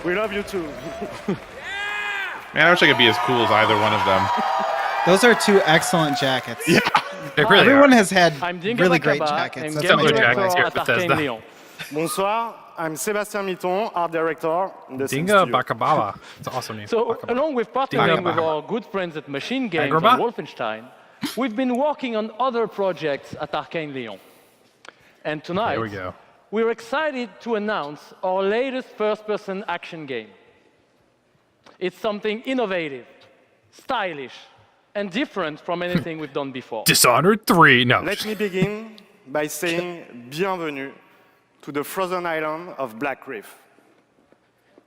[SPEAKER 28] We love you too.
[SPEAKER 4] Man, I wish I could be as cool as either one of them.
[SPEAKER 1] Those are 2 excellent jackets.
[SPEAKER 4] Yeah,
[SPEAKER 3] they really
[SPEAKER 1] Everyone
[SPEAKER 3] are.
[SPEAKER 1] has had
[SPEAKER 28] I'm Dinga
[SPEAKER 1] really great
[SPEAKER 28] Bakaba,
[SPEAKER 1] jackets.
[SPEAKER 28] I'm
[SPEAKER 1] That's
[SPEAKER 28] game
[SPEAKER 1] amazing.
[SPEAKER 28] director
[SPEAKER 3] here
[SPEAKER 28] at
[SPEAKER 3] at
[SPEAKER 28] Arcane
[SPEAKER 3] Bethesda.
[SPEAKER 28] Lyon. Bonsoir, I'm Sébastien Mitton, art director in the same
[SPEAKER 3] Dinga
[SPEAKER 28] studio.
[SPEAKER 3] Bakabala. It's an awesome name.
[SPEAKER 28] So,
[SPEAKER 3] Bakabala.
[SPEAKER 28] along with partnering
[SPEAKER 3] Dinga
[SPEAKER 28] with
[SPEAKER 3] Bakaba.
[SPEAKER 28] our good friends at Machine Games
[SPEAKER 3] Agrabah?
[SPEAKER 28] and Wolfenstein, we've been working on other projects at Arcane Lyon. And tonight,
[SPEAKER 3] There we go.
[SPEAKER 28] we're excited to announce our latest first-person action game. It's something innovative, stylish, and different from anything we've done before.
[SPEAKER 3] Dishonored 3. No.
[SPEAKER 28] Let me begin by saying bienvenue to the frozen island of Black Reef.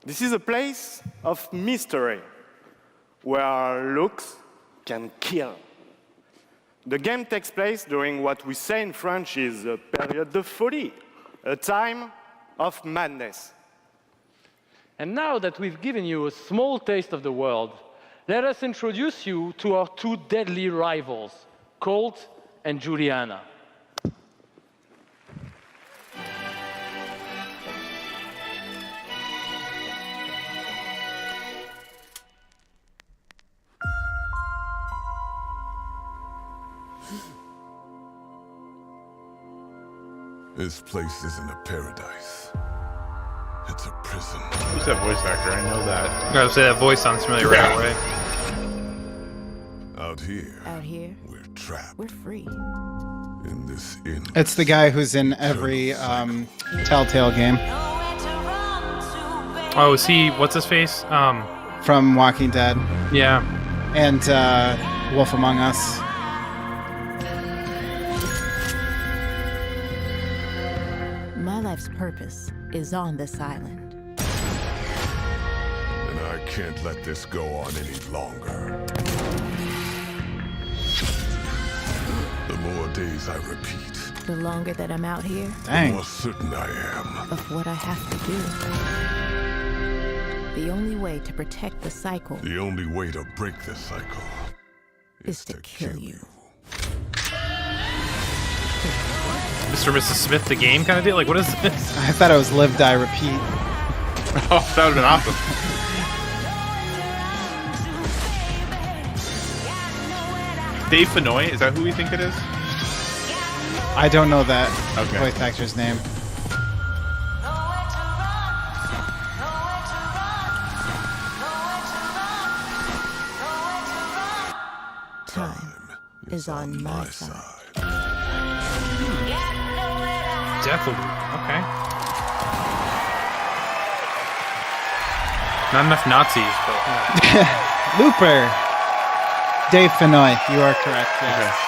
[SPEAKER 28] This is a place of mystery, where looks can kill. The game takes place during what we say in French is a période de folie, a time of madness. And now that we've given you a small taste of the world, let us introduce you to our 2 deadly rivals, Colt and Juliana.
[SPEAKER 6] This place isn't a paradise. It's a prison.
[SPEAKER 4] Who's that voice actor? I know that.
[SPEAKER 3] I gotta say that voice sounds familiar right away.
[SPEAKER 6] Out here,
[SPEAKER 10] we're
[SPEAKER 6] trapped.
[SPEAKER 10] We're free.
[SPEAKER 6] In this inn.
[SPEAKER 1] It's the guy who's in every Telltale game.
[SPEAKER 3] Oh, is he? What's his face?
[SPEAKER 1] From Walking Dead.
[SPEAKER 3] Yeah.
[SPEAKER 1] And Wolf Among Us.
[SPEAKER 10] My life's purpose is on this island.
[SPEAKER 6] And I can't let this go on any longer. The more days I repeat,
[SPEAKER 10] The longer that I'm out here,
[SPEAKER 6] the more certain I am.
[SPEAKER 10] of what I have to do. The only way to protect the cycle
[SPEAKER 6] The only way to break the cycle
[SPEAKER 10] is to kill you.
[SPEAKER 3] Mr. and Mrs. Smith, the game kind of deal? Like, what is this?
[SPEAKER 1] I thought it was Live, Die, Repeat.
[SPEAKER 4] Oh, that would have been awesome. Dave Fenoy, is that who we think it is?
[SPEAKER 1] I don't know that
[SPEAKER 4] Okay.
[SPEAKER 1] voice actor's name.
[SPEAKER 10] Time is on my side.
[SPEAKER 3] Deathloop. Okay. Not enough Nazis, but
[SPEAKER 1] Looper. Dave Fenoy, you are correct. Yes.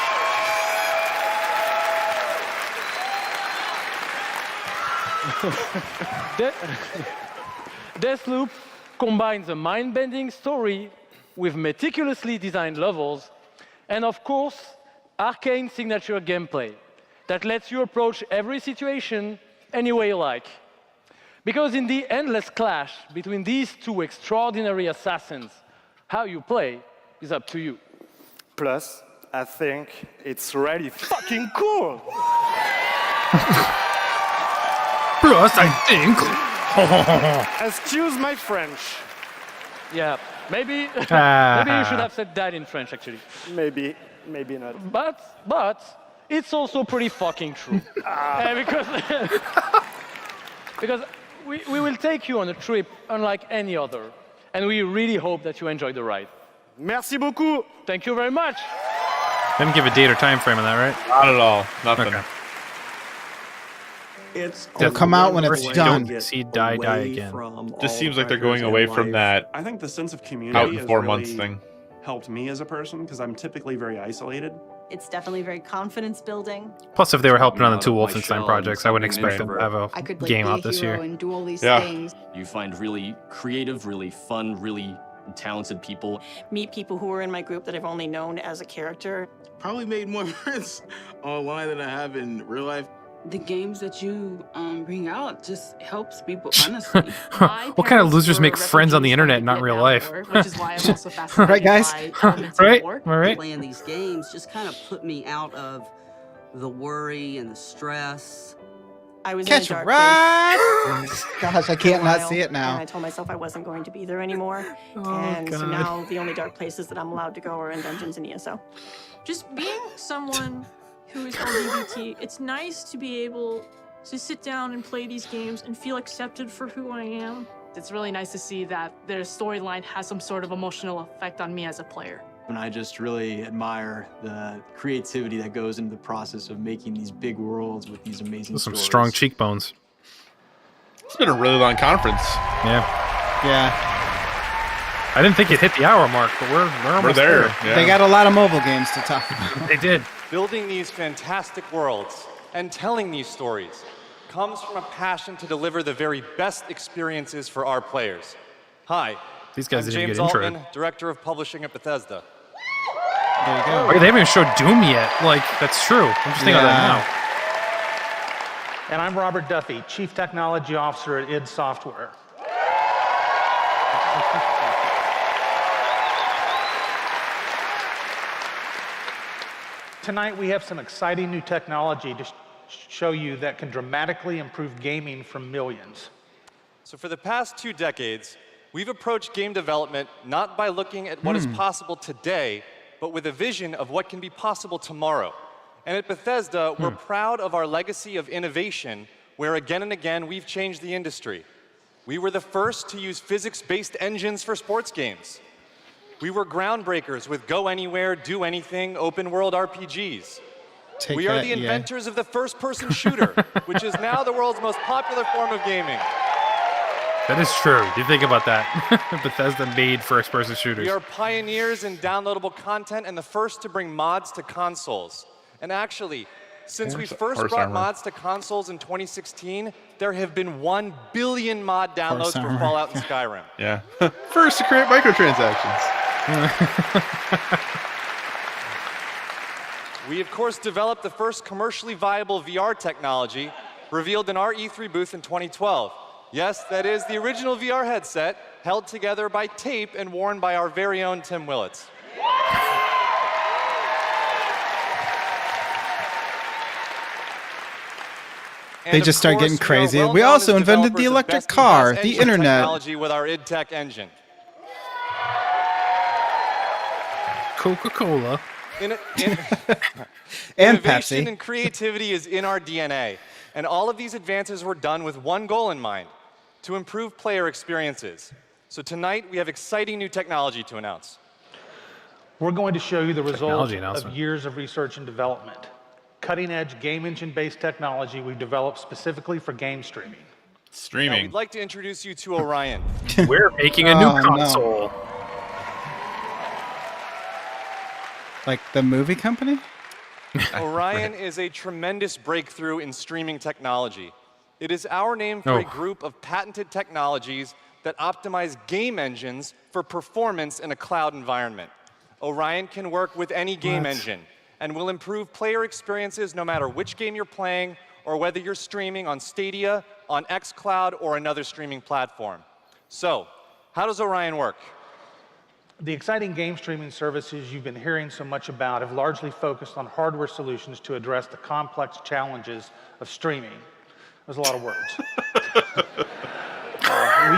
[SPEAKER 28] Deathloop combines a mind-bending story with meticulously designed levels, and of course, Arcane signature gameplay that lets you approach every situation any way you like. Because in the endless clash between these 2 extraordinary assassins, how you play is up to you. Plus, I think it's really fucking cool.
[SPEAKER 3] Plus, I think.
[SPEAKER 28] Excuse my French. Yeah, maybe maybe you should have said that in French, actually. Maybe not. But it's also pretty fucking true. Because we will take you on a trip unlike any other, and we really hope that you enjoy the ride. Merci beaucoup. Thank you very much.
[SPEAKER 3] Didn't give a date or time frame on that, right?
[SPEAKER 4] Not at all. Nothing.
[SPEAKER 3] Okay.
[SPEAKER 1] It'll come out when it's done.
[SPEAKER 3] Don't see die again.
[SPEAKER 4] Just seems like they're going away from that
[SPEAKER 28] I think the sense of
[SPEAKER 4] out
[SPEAKER 28] community
[SPEAKER 4] in
[SPEAKER 28] is
[SPEAKER 4] 4
[SPEAKER 28] really
[SPEAKER 4] months thing.
[SPEAKER 11] helped me as a person because I'm typically very isolated.
[SPEAKER 30] It's definitely very confidence building.
[SPEAKER 3] Plus, if they were helping on the two
[SPEAKER 20] Out of my
[SPEAKER 3] Wolfenstein
[SPEAKER 20] shell
[SPEAKER 3] projects, I wouldn't
[SPEAKER 20] and
[SPEAKER 3] expect them to have a
[SPEAKER 30] I could like
[SPEAKER 3] game
[SPEAKER 30] be
[SPEAKER 3] out
[SPEAKER 30] a
[SPEAKER 3] this
[SPEAKER 30] hero
[SPEAKER 3] year.
[SPEAKER 30] and do all these
[SPEAKER 4] Yeah.
[SPEAKER 30] things.
[SPEAKER 20] You find really creative, really fun, really talented people.
[SPEAKER 30] Meet people who are in my group that I've only known as a character.
[SPEAKER 25] Probably made more friends online than I have in real life.
[SPEAKER 21] The games that you bring out just helps people, honestly.
[SPEAKER 3] What kind of losers make friends on the internet, not in real life?
[SPEAKER 21] Which is why I'm also fascinated
[SPEAKER 1] Right, guys?
[SPEAKER 21] by elements
[SPEAKER 3] Right?
[SPEAKER 21] of war.
[SPEAKER 3] Am I right?
[SPEAKER 29] Playing these games just kind of put me out of the worry and the stress.
[SPEAKER 30] I was
[SPEAKER 1] Catch
[SPEAKER 30] in a
[SPEAKER 1] a
[SPEAKER 30] dark
[SPEAKER 1] ride!
[SPEAKER 30] place
[SPEAKER 1] Gosh, I
[SPEAKER 30] for a
[SPEAKER 1] can't not
[SPEAKER 30] while,
[SPEAKER 1] see it
[SPEAKER 30] and
[SPEAKER 1] now.
[SPEAKER 30] I told myself I wasn't going to be there anymore.
[SPEAKER 3] Oh,
[SPEAKER 30] and so
[SPEAKER 3] God.
[SPEAKER 30] now the only dark places that I'm allowed to go are in dungeons and ESO.
[SPEAKER 27] Just being someone who is LGBT, it's nice to be able to sit down and play these games and feel accepted for who I am. It's really nice to see that their storyline has some sort of emotional effect on me as a player.
[SPEAKER 12] And I just really admire the creativity that goes into the process of making these big worlds with these amazing
[SPEAKER 3] Some
[SPEAKER 12] stories.
[SPEAKER 3] strong cheekbones.
[SPEAKER 4] It's been a really long conference.
[SPEAKER 3] Yeah.
[SPEAKER 1] Yeah.
[SPEAKER 3] I didn't think it hit the hour mark, but we're almost
[SPEAKER 4] there. Yeah.
[SPEAKER 1] They got a lot of mobile games to talk about.
[SPEAKER 3] They did.
[SPEAKER 13] Building these fantastic worlds and telling these stories comes from a passion to deliver the very best experiences for our players. Hi,
[SPEAKER 3] These guys
[SPEAKER 13] I'm
[SPEAKER 3] didn't
[SPEAKER 13] James
[SPEAKER 3] get introed.
[SPEAKER 13] Altman, Director of Publishing at Bethesda.
[SPEAKER 1] There you go.
[SPEAKER 3] Oh, they haven't even showed Doom yet. Like, that's true. I'm just thinking of that
[SPEAKER 14] And I'm Robert Duffy, Chief Technology Officer at id Software. Tonight we have some exciting new technology to show you that can dramatically improve gaming for millions.
[SPEAKER 13] So for the past 2 decades, we've approached game development not by looking at what is possible today, but with a vision of what can be possible tomorrow. And at Bethesda, we're proud of our legacy of innovation, where again and again we've changed the industry. We were the first to use physics-based engines for sports games. We were groundbreakers with Go Anywhere, Do Anything, open-world RPGs. We are the inventors of the first-person shooter, which is now the world's most popular form of gaming.
[SPEAKER 3] That is true. You think about that. Bethesda made first-person shooters.
[SPEAKER 13] We are pioneers in downloadable content and the first to bring mods to consoles. And actually, since we first brought mods to consoles in 2016, there have been 1 billion mod downloads for Fallout and Skyrim.
[SPEAKER 4] Yeah. First to create microtransactions.
[SPEAKER 13] We, of course, developed the first commercially viable VR technology revealed in our E3 booth in 2012. Yes, that is the original VR headset held together by tape and worn by our very own Tim Willits.
[SPEAKER 1] They just start getting crazy. We also invented the electric car, the internet.
[SPEAKER 13] Technology with our id Tech engine.
[SPEAKER 3] Coca-Cola.
[SPEAKER 1] And
[SPEAKER 13] Innovation
[SPEAKER 1] Pepsi.
[SPEAKER 13] and creativity is in our DNA. And all of these advances were done with one goal in mind, to improve player experiences. So tonight, we have exciting new technology to announce.
[SPEAKER 14] We're going to show you the result
[SPEAKER 3] Technology
[SPEAKER 14] of
[SPEAKER 3] announcement.
[SPEAKER 14] years of research and development. Cutting-edge game engine-based technology we've developed specifically for game streaming.
[SPEAKER 13] Now,
[SPEAKER 4] Streaming.
[SPEAKER 13] we'd like to introduce you to Orion.
[SPEAKER 3] We're making a new
[SPEAKER 1] Oh, no.
[SPEAKER 3] console.
[SPEAKER 1] Like the movie company?
[SPEAKER 13] Orion is a tremendous breakthrough in streaming technology. It is our name for a group of patented technologies that optimize game engines for performance in a cloud environment. Orion can work with any game engine and will improve player experiences no matter which game you're playing or whether you're streaming on Stadia, on xCloud, or another streaming platform. So, how does Orion work?
[SPEAKER 14] The exciting game streaming services you've been hearing so much about have largely focused on hardware solutions to address the complex challenges of streaming. There's a lot of words.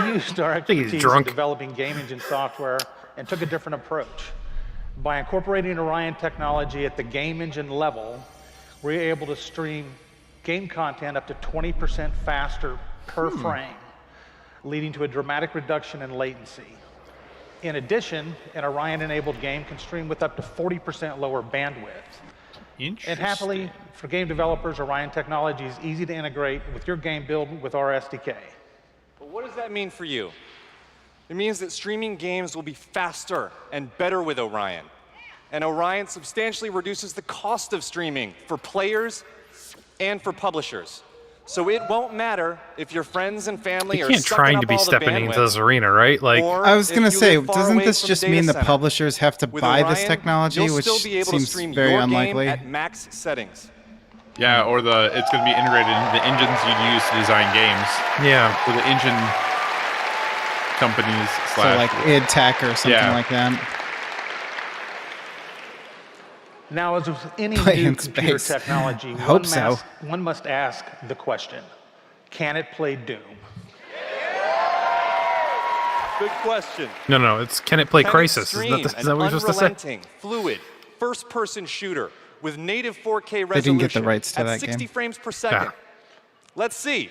[SPEAKER 14] We used our expertise in developing game engine software and took a different approach. By incorporating Orion technology at the game engine level, we're able to stream game content up to 20% faster per frame, leading to a dramatic reduction in latency. In addition, an Orion-enabled game can stream with up to 40% lower bandwidth. And happily, for game developers, Orion technology is easy to integrate with your game build with our SDK.
[SPEAKER 13] But what does that mean for you? It means that streaming games will be faster and better with Orion. And Orion substantially reduces the cost of streaming for players and for publishers. So it won't matter if your friends and family are
[SPEAKER 3] can't trying to be stepping into this arena, right? Like,
[SPEAKER 1] I was gonna say, doesn't this just mean the publishers have to buy this technology, which seems very unlikely?
[SPEAKER 13] At max settings.
[SPEAKER 4] Yeah, or it's going to be integrated into the engines you use to design games.
[SPEAKER 3] Yeah.
[SPEAKER 4] For the engine companies.
[SPEAKER 1] So like id Tech or something like that.
[SPEAKER 14] Now, as with any
[SPEAKER 1] Play
[SPEAKER 14] new
[SPEAKER 1] in
[SPEAKER 14] computer
[SPEAKER 1] space.
[SPEAKER 14] technology,
[SPEAKER 1] Hope so.
[SPEAKER 14] one must ask the question, can it play Doom?
[SPEAKER 13] Good question.
[SPEAKER 3] No, it's can it play
[SPEAKER 13] Can it
[SPEAKER 3] Crisis?
[SPEAKER 13] stream
[SPEAKER 3] Is that what you're supposed to say?
[SPEAKER 13] unrelenting, fluid, first-person shooter with native 4K resolution
[SPEAKER 1] They didn't get the rights to
[SPEAKER 13] at
[SPEAKER 1] that
[SPEAKER 13] 60
[SPEAKER 1] game.
[SPEAKER 13] frames per second.
[SPEAKER 3] Yeah.
[SPEAKER 13] Let's see.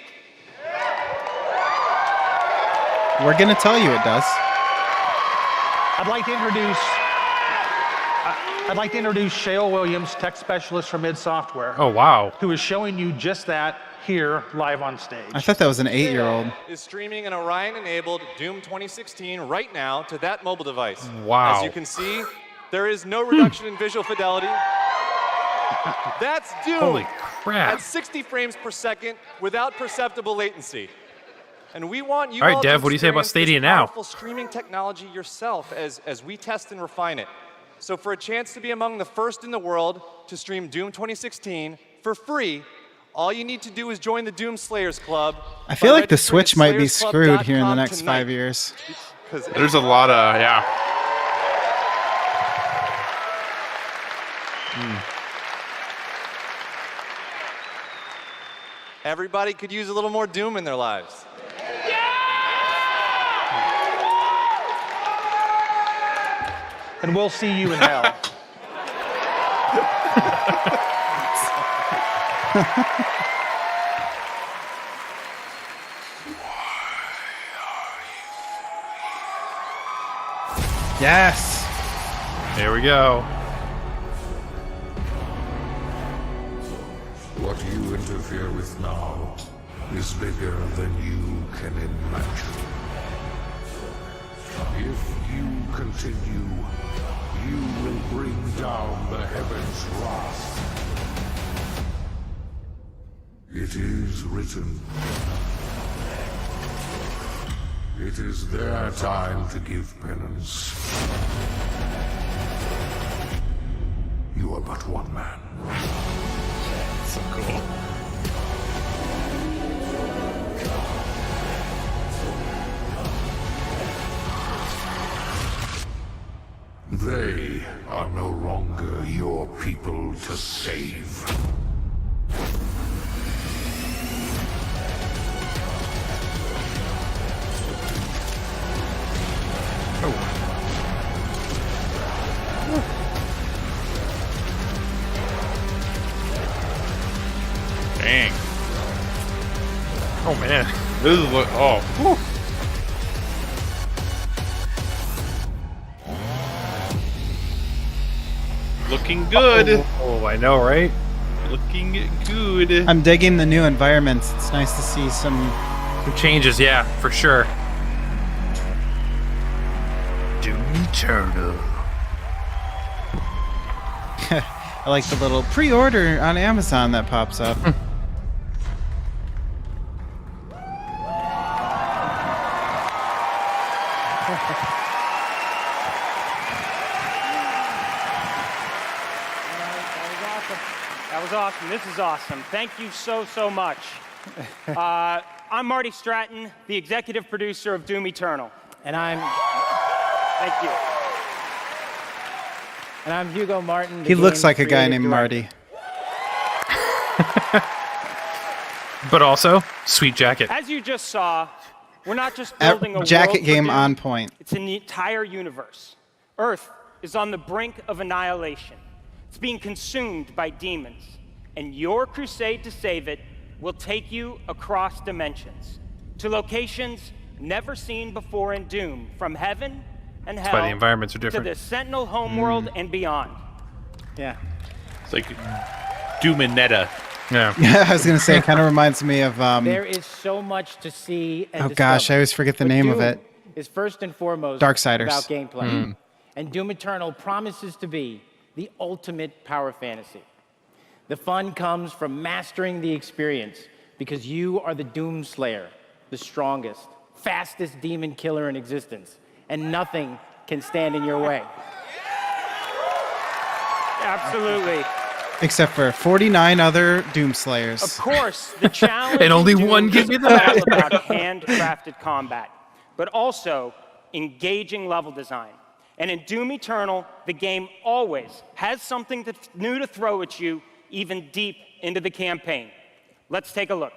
[SPEAKER 1] We're gonna tell you it does.
[SPEAKER 14] I'd like to introduce Shale Williams, tech specialist from id Software.
[SPEAKER 3] Oh, wow.
[SPEAKER 14] Who is showing you just that here live on stage.
[SPEAKER 1] I thought that was an 8-year-old.
[SPEAKER 13] Is streaming an Orion-enabled Doom 2016 right now to that mobile device.
[SPEAKER 3] Wow.
[SPEAKER 13] As you can see, there is no reduction in visual fidelity. That's Doom.
[SPEAKER 3] Holy crap.
[SPEAKER 13] At 60 frames per second without perceptible latency. And we want you
[SPEAKER 3] All right,
[SPEAKER 13] all
[SPEAKER 3] Dev,
[SPEAKER 13] to
[SPEAKER 3] what do you say about
[SPEAKER 13] experience
[SPEAKER 3] Stadia
[SPEAKER 13] this
[SPEAKER 3] now?
[SPEAKER 13] powerful streaming technology yourself as we test and refine it. So for a chance to be among the first in the world to stream Doom 2016 for free, all you need to do is join the Doom Slayers Club.
[SPEAKER 1] I feel like the Switch might be screwed here in the next 5 years.
[SPEAKER 4] There's a lot of, yeah.
[SPEAKER 13] Everybody could use a little more Doom in their lives.
[SPEAKER 14] And we'll see you in hell.
[SPEAKER 1] Yes.
[SPEAKER 3] There we go.
[SPEAKER 6] What you interfere with now is bigger than you can imagine. If you continue, you will bring down the heavens' wrath. It is written. It is their time to give penance. You are but one man. So cool. They are no longer your people to save.
[SPEAKER 4] Dang.
[SPEAKER 3] Oh, man.
[SPEAKER 4] This is what, oh. Whew. Looking good.
[SPEAKER 3] Oh, I know, right?
[SPEAKER 4] Looking good.
[SPEAKER 1] I'm digging the new environments. It's nice to see some
[SPEAKER 3] changes, yeah, for sure. Doom Eternal.
[SPEAKER 1] I like the little pre-order on Amazon that pops up.
[SPEAKER 5] That was awesome. This is awesome. Thank you so much. I'm Marty Stratton, the executive producer of Doom Eternal. And I'm... Thank you.
[SPEAKER 15] And I'm Hugo Martin.
[SPEAKER 1] He looks like a guy named Marty.
[SPEAKER 3] But also, sweet jacket.
[SPEAKER 5] As you just saw, we're not just building a
[SPEAKER 1] jacket
[SPEAKER 5] world for
[SPEAKER 1] game
[SPEAKER 5] Doom,
[SPEAKER 1] on point.
[SPEAKER 5] It's an entire universe. Earth is on the brink of annihilation. It's being consumed by demons. And your crusade to save it will take you across dimensions to locations never seen before in Doom, from heaven and hell
[SPEAKER 3] That's why the environments are different.
[SPEAKER 5] to the Sentinel homeworld and beyond.
[SPEAKER 1] Yeah.
[SPEAKER 4] It's like Doominetta.
[SPEAKER 3] Yeah.
[SPEAKER 1] Yeah, I was gonna say, it kind of reminds me of.
[SPEAKER 15] There is so much to see. And
[SPEAKER 1] Oh gosh, I always forget the name of it.
[SPEAKER 2] is first and foremost
[SPEAKER 1] Darksiders.
[SPEAKER 2] about gameplay. And Doom Eternal promises to be the ultimate power fantasy. The fun comes from mastering the experience because you are the Doom Slayer, the strongest, fastest demon killer in existence, and nothing can stand in your way.
[SPEAKER 5] Absolutely.
[SPEAKER 1] Except for 49 other Doomslayers.
[SPEAKER 5] Of course, the challenge
[SPEAKER 3] And only
[SPEAKER 5] in Doom
[SPEAKER 3] one gives you the
[SPEAKER 5] is
[SPEAKER 3] map.
[SPEAKER 5] all about handcrafted combat, but also engaging level design. And in Doom Eternal, the game always has something new to throw at you, even deep into the campaign. Let's take a look.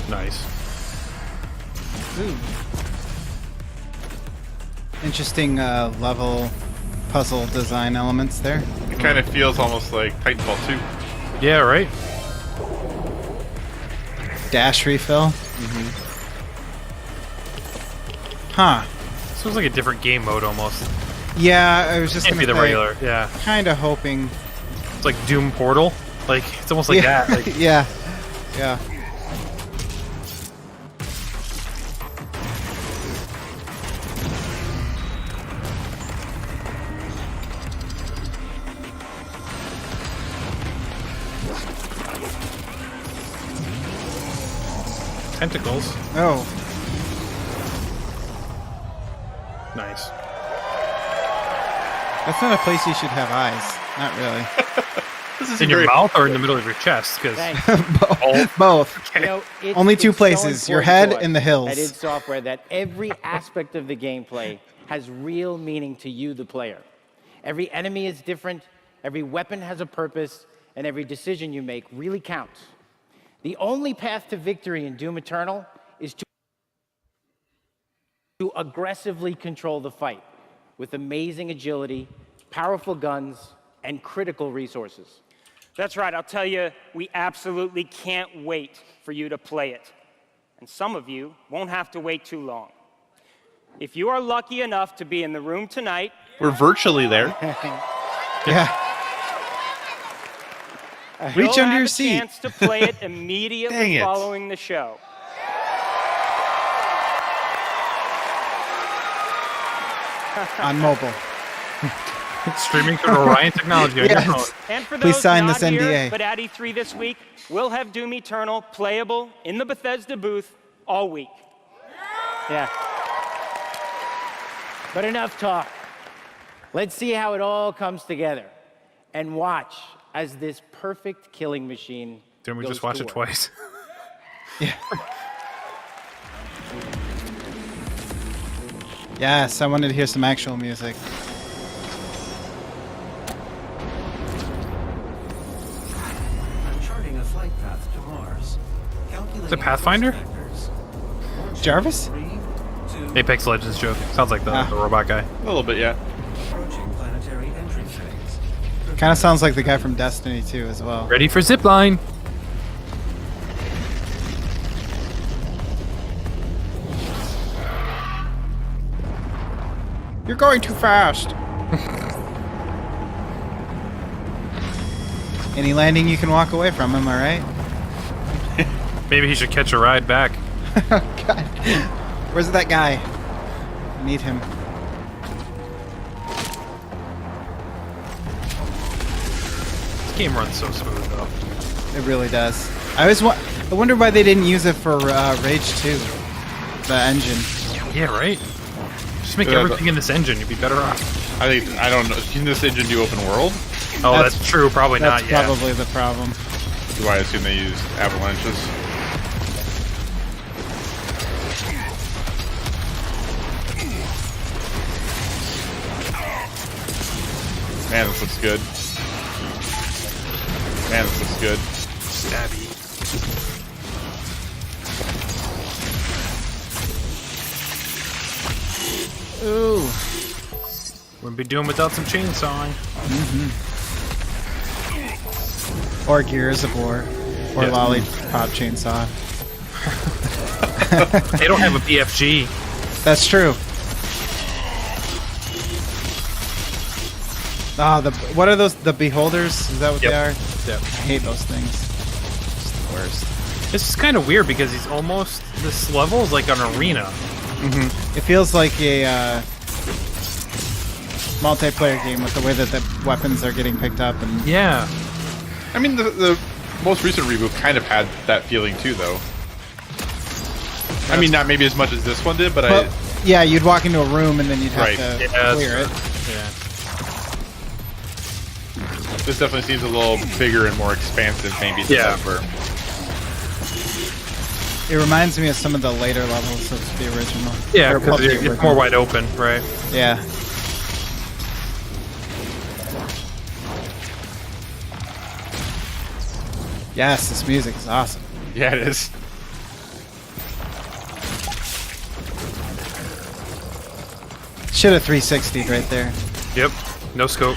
[SPEAKER 3] Nice.
[SPEAKER 1] Interesting level puzzle design elements there.
[SPEAKER 4] It kind of feels almost like Titanfall 2.
[SPEAKER 3] Yeah, right?
[SPEAKER 1] Dash refill. Huh.
[SPEAKER 3] This was like a different game mode almost.
[SPEAKER 1] Yeah, I was just
[SPEAKER 3] Can't
[SPEAKER 1] gonna
[SPEAKER 3] be the
[SPEAKER 1] say,
[SPEAKER 3] regular, yeah.
[SPEAKER 1] Kind of hoping.
[SPEAKER 3] It's like Doom Portal. Like, it's almost like
[SPEAKER 1] yeah.
[SPEAKER 3] that. Like,
[SPEAKER 1] yeah. Yeah.
[SPEAKER 3] Tentacles.
[SPEAKER 1] Oh.
[SPEAKER 3] Nice.
[SPEAKER 1] That's not a place you should have eyes. Not really.
[SPEAKER 4] This is
[SPEAKER 3] In your mouth or in the middle of your chest? Because
[SPEAKER 1] Both.
[SPEAKER 2] You know, it's-
[SPEAKER 1] Only two
[SPEAKER 2] it's so
[SPEAKER 1] places, your
[SPEAKER 2] important
[SPEAKER 1] head
[SPEAKER 2] to
[SPEAKER 1] and the
[SPEAKER 2] us
[SPEAKER 1] hills.
[SPEAKER 2] At id Software that every aspect of the gameplay has real meaning to you, the player. Every enemy is different, every weapon has a purpose, and every decision you make really counts. The only path to victory in Doom Eternal is to aggressively control the fight with amazing agility, powerful guns, and critical resources.
[SPEAKER 5] That's right, I'll tell you, we absolutely can't wait for you to play it. And some of you won't have to wait too long. If you are lucky enough to be in the room tonight...
[SPEAKER 4] We're virtually there.
[SPEAKER 1] Yeah. Reach
[SPEAKER 5] you'll
[SPEAKER 1] under
[SPEAKER 5] have
[SPEAKER 1] your
[SPEAKER 5] a
[SPEAKER 1] seat.
[SPEAKER 5] chance to play it immediately
[SPEAKER 4] Dang it.
[SPEAKER 5] following the show.
[SPEAKER 1] On mobile.
[SPEAKER 3] Streaming through Orion technology.
[SPEAKER 1] Yes.
[SPEAKER 5] And for
[SPEAKER 1] Please
[SPEAKER 5] those
[SPEAKER 1] sign
[SPEAKER 5] not
[SPEAKER 1] this
[SPEAKER 5] here,
[SPEAKER 1] NDA.
[SPEAKER 5] but at E3 this week, we'll have Doom Eternal playable in the Bethesda booth all week.
[SPEAKER 2] Yeah. But enough talk. Let's see how it all comes together and watch as this perfect killing machine
[SPEAKER 3] Didn't we
[SPEAKER 2] goes
[SPEAKER 3] just watch
[SPEAKER 2] to
[SPEAKER 3] it
[SPEAKER 2] work.
[SPEAKER 3] twice?
[SPEAKER 1] Yes, I wanted to hear some actual music.
[SPEAKER 9] Charting a flight path to Mars.
[SPEAKER 3] Is it Pathfinder?
[SPEAKER 1] Jarvis?
[SPEAKER 3] Apex Legends joke. Sounds like the robot guy.
[SPEAKER 4] A little bit, yeah.
[SPEAKER 9] Approaching planetary entry phase.
[SPEAKER 1] Kind of sounds like the guy from Destiny 2 as well.
[SPEAKER 3] Ready for zipline.
[SPEAKER 1] You're going too fast. Any landing you can walk away from, am I right?
[SPEAKER 3] Maybe he should catch a ride back.
[SPEAKER 1] God. Where's that guy? Meet him.
[SPEAKER 3] This game runs so smooth, though.
[SPEAKER 1] It really does. I wonder why they didn't use it for Rage 2. The engine.
[SPEAKER 3] Yeah, right? Just make
[SPEAKER 4] Yeah,
[SPEAKER 3] everything in this engine. You'd be better off.
[SPEAKER 4] I don't know. Can this engine do open world?
[SPEAKER 3] Oh, that's true. Probably not yet.
[SPEAKER 1] That's probably the problem.
[SPEAKER 4] Do I assume they use avalanches? Man, this looks good. Man, this looks good.
[SPEAKER 3] Stabby.
[SPEAKER 1] Ooh.
[SPEAKER 3] Wouldn't be doing without some chainsawing.
[SPEAKER 1] Or Gears of War. Or
[SPEAKER 3] Yes.
[SPEAKER 1] Lollipop Chainsaw.
[SPEAKER 3] They don't have a BFG.
[SPEAKER 1] That's true. Oh, what are those? The beholders? Is that what they are?
[SPEAKER 3] Yep.
[SPEAKER 1] I hate those things. It's the worst.
[SPEAKER 3] This is kind of weird because this level is like an arena.
[SPEAKER 1] Mm-hmm. It feels like a multiplayer game with the way that the weapons are getting picked up. And
[SPEAKER 3] yeah.
[SPEAKER 4] I mean, the most recent reboot kind of had that feeling too, though. I mean, not maybe as much as this one did, but
[SPEAKER 1] yeah, you'd walk into a room and then you'd have
[SPEAKER 4] Right.
[SPEAKER 1] to
[SPEAKER 4] Yeah,
[SPEAKER 1] clear it.
[SPEAKER 3] Yeah.
[SPEAKER 4] This definitely seems a little bigger and more expansive, maybe. Than ever.
[SPEAKER 1] It reminds me of some of the later levels of the original.
[SPEAKER 3] Yeah,
[SPEAKER 1] Or
[SPEAKER 3] because
[SPEAKER 1] of the
[SPEAKER 3] it's
[SPEAKER 1] original.
[SPEAKER 3] more wide open, right?
[SPEAKER 1] Yeah. Yes, this music is awesome.
[SPEAKER 4] Yeah, it is.
[SPEAKER 1] Should have 360'd right there.
[SPEAKER 3] Yep. No scope.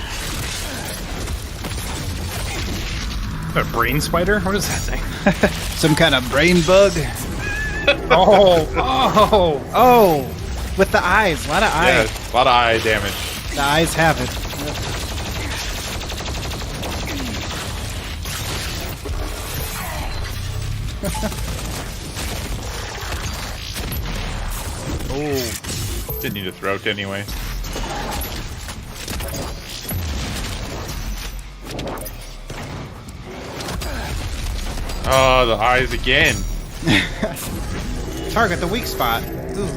[SPEAKER 3] A brain spider? What is that thing?
[SPEAKER 1] Some kind of brain bug. Oh! With the eyes. A lot of eyes.
[SPEAKER 4] Yeah, a lot of eye damage.
[SPEAKER 1] The eyes have it.
[SPEAKER 4] Oh. Didn't need a throat anyway. Oh, the eyes again.
[SPEAKER 1] Target the weak spot. Ooh.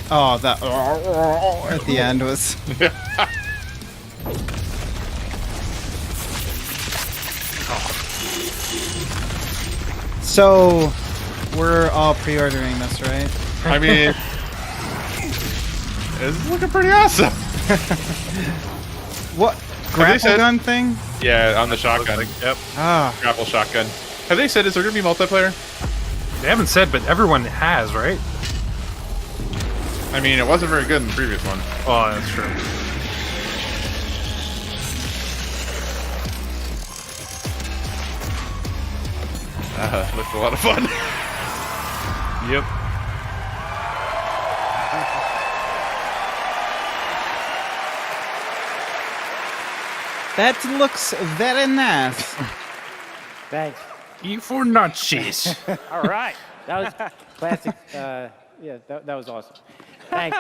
[SPEAKER 1] Oh, that at the end was. So, we're all pre-ordering this, right?
[SPEAKER 4] I mean, it's looking pretty awesome.
[SPEAKER 1] What? Grapple gun thing?
[SPEAKER 4] Yeah, on the shotgun. Yep.
[SPEAKER 1] Ah.
[SPEAKER 4] Grapple shotgun. Have they said, is there going to be multiplayer?
[SPEAKER 3] They haven't said, but everyone has, right?
[SPEAKER 4] I mean, it wasn't very good in the previous one.
[SPEAKER 3] Oh, that's true.
[SPEAKER 4] Looks a lot of fun.
[SPEAKER 3] Yep.
[SPEAKER 1] That looks very nice.
[SPEAKER 2] Thanks.
[SPEAKER 3] You for nutches.
[SPEAKER 2] All right. That was classic. Yeah, that was awesome. Thanks.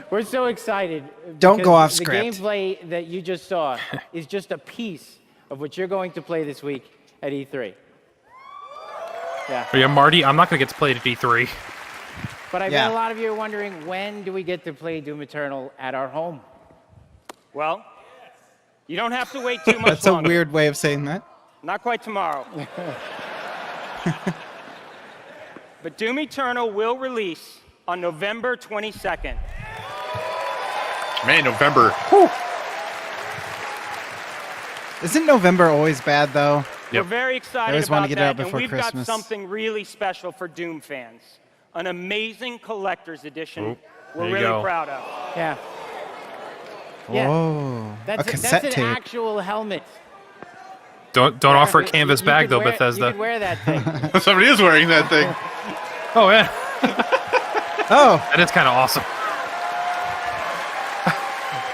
[SPEAKER 2] We're so excited.
[SPEAKER 1] Don't go off
[SPEAKER 2] the
[SPEAKER 1] script.
[SPEAKER 2] The gameplay that you just saw is just a piece of what you're going to play this week at E3. Yeah.
[SPEAKER 3] But yeah, Marty, I'm not going to get to play it at E3.
[SPEAKER 2] But I bet a lot of you are wondering, when do we get to play Doom Eternal at our home?
[SPEAKER 5] Well, you don't have to wait too much
[SPEAKER 1] That's
[SPEAKER 5] longer.
[SPEAKER 1] a weird way of saying that.
[SPEAKER 5] Not quite tomorrow. But Doom Eternal will release on November 22nd.
[SPEAKER 4] Man, November.
[SPEAKER 1] Whew. Isn't November always bad, though?
[SPEAKER 5] We're very excited
[SPEAKER 1] always
[SPEAKER 5] about
[SPEAKER 1] want to get it out
[SPEAKER 5] that, and
[SPEAKER 1] before
[SPEAKER 5] we've
[SPEAKER 1] Christmas.
[SPEAKER 5] got something really special for Doom fans. An amazing collector's edition
[SPEAKER 3] Ooh,
[SPEAKER 5] we're
[SPEAKER 3] there you
[SPEAKER 5] really
[SPEAKER 3] go.
[SPEAKER 5] proud of.
[SPEAKER 2] Yeah. Yeah.
[SPEAKER 1] Oh,
[SPEAKER 2] That's
[SPEAKER 1] a cassette
[SPEAKER 2] an
[SPEAKER 1] tape.
[SPEAKER 2] actual helmet.
[SPEAKER 3] Don't offer a canvas
[SPEAKER 2] You
[SPEAKER 3] bag,
[SPEAKER 2] could
[SPEAKER 3] though,
[SPEAKER 2] wear-
[SPEAKER 3] Bethesda.
[SPEAKER 2] You could wear that thing.
[SPEAKER 4] Somebody is wearing that thing.
[SPEAKER 3] Oh, yeah.
[SPEAKER 1] Oh.
[SPEAKER 3] That is kind of awesome.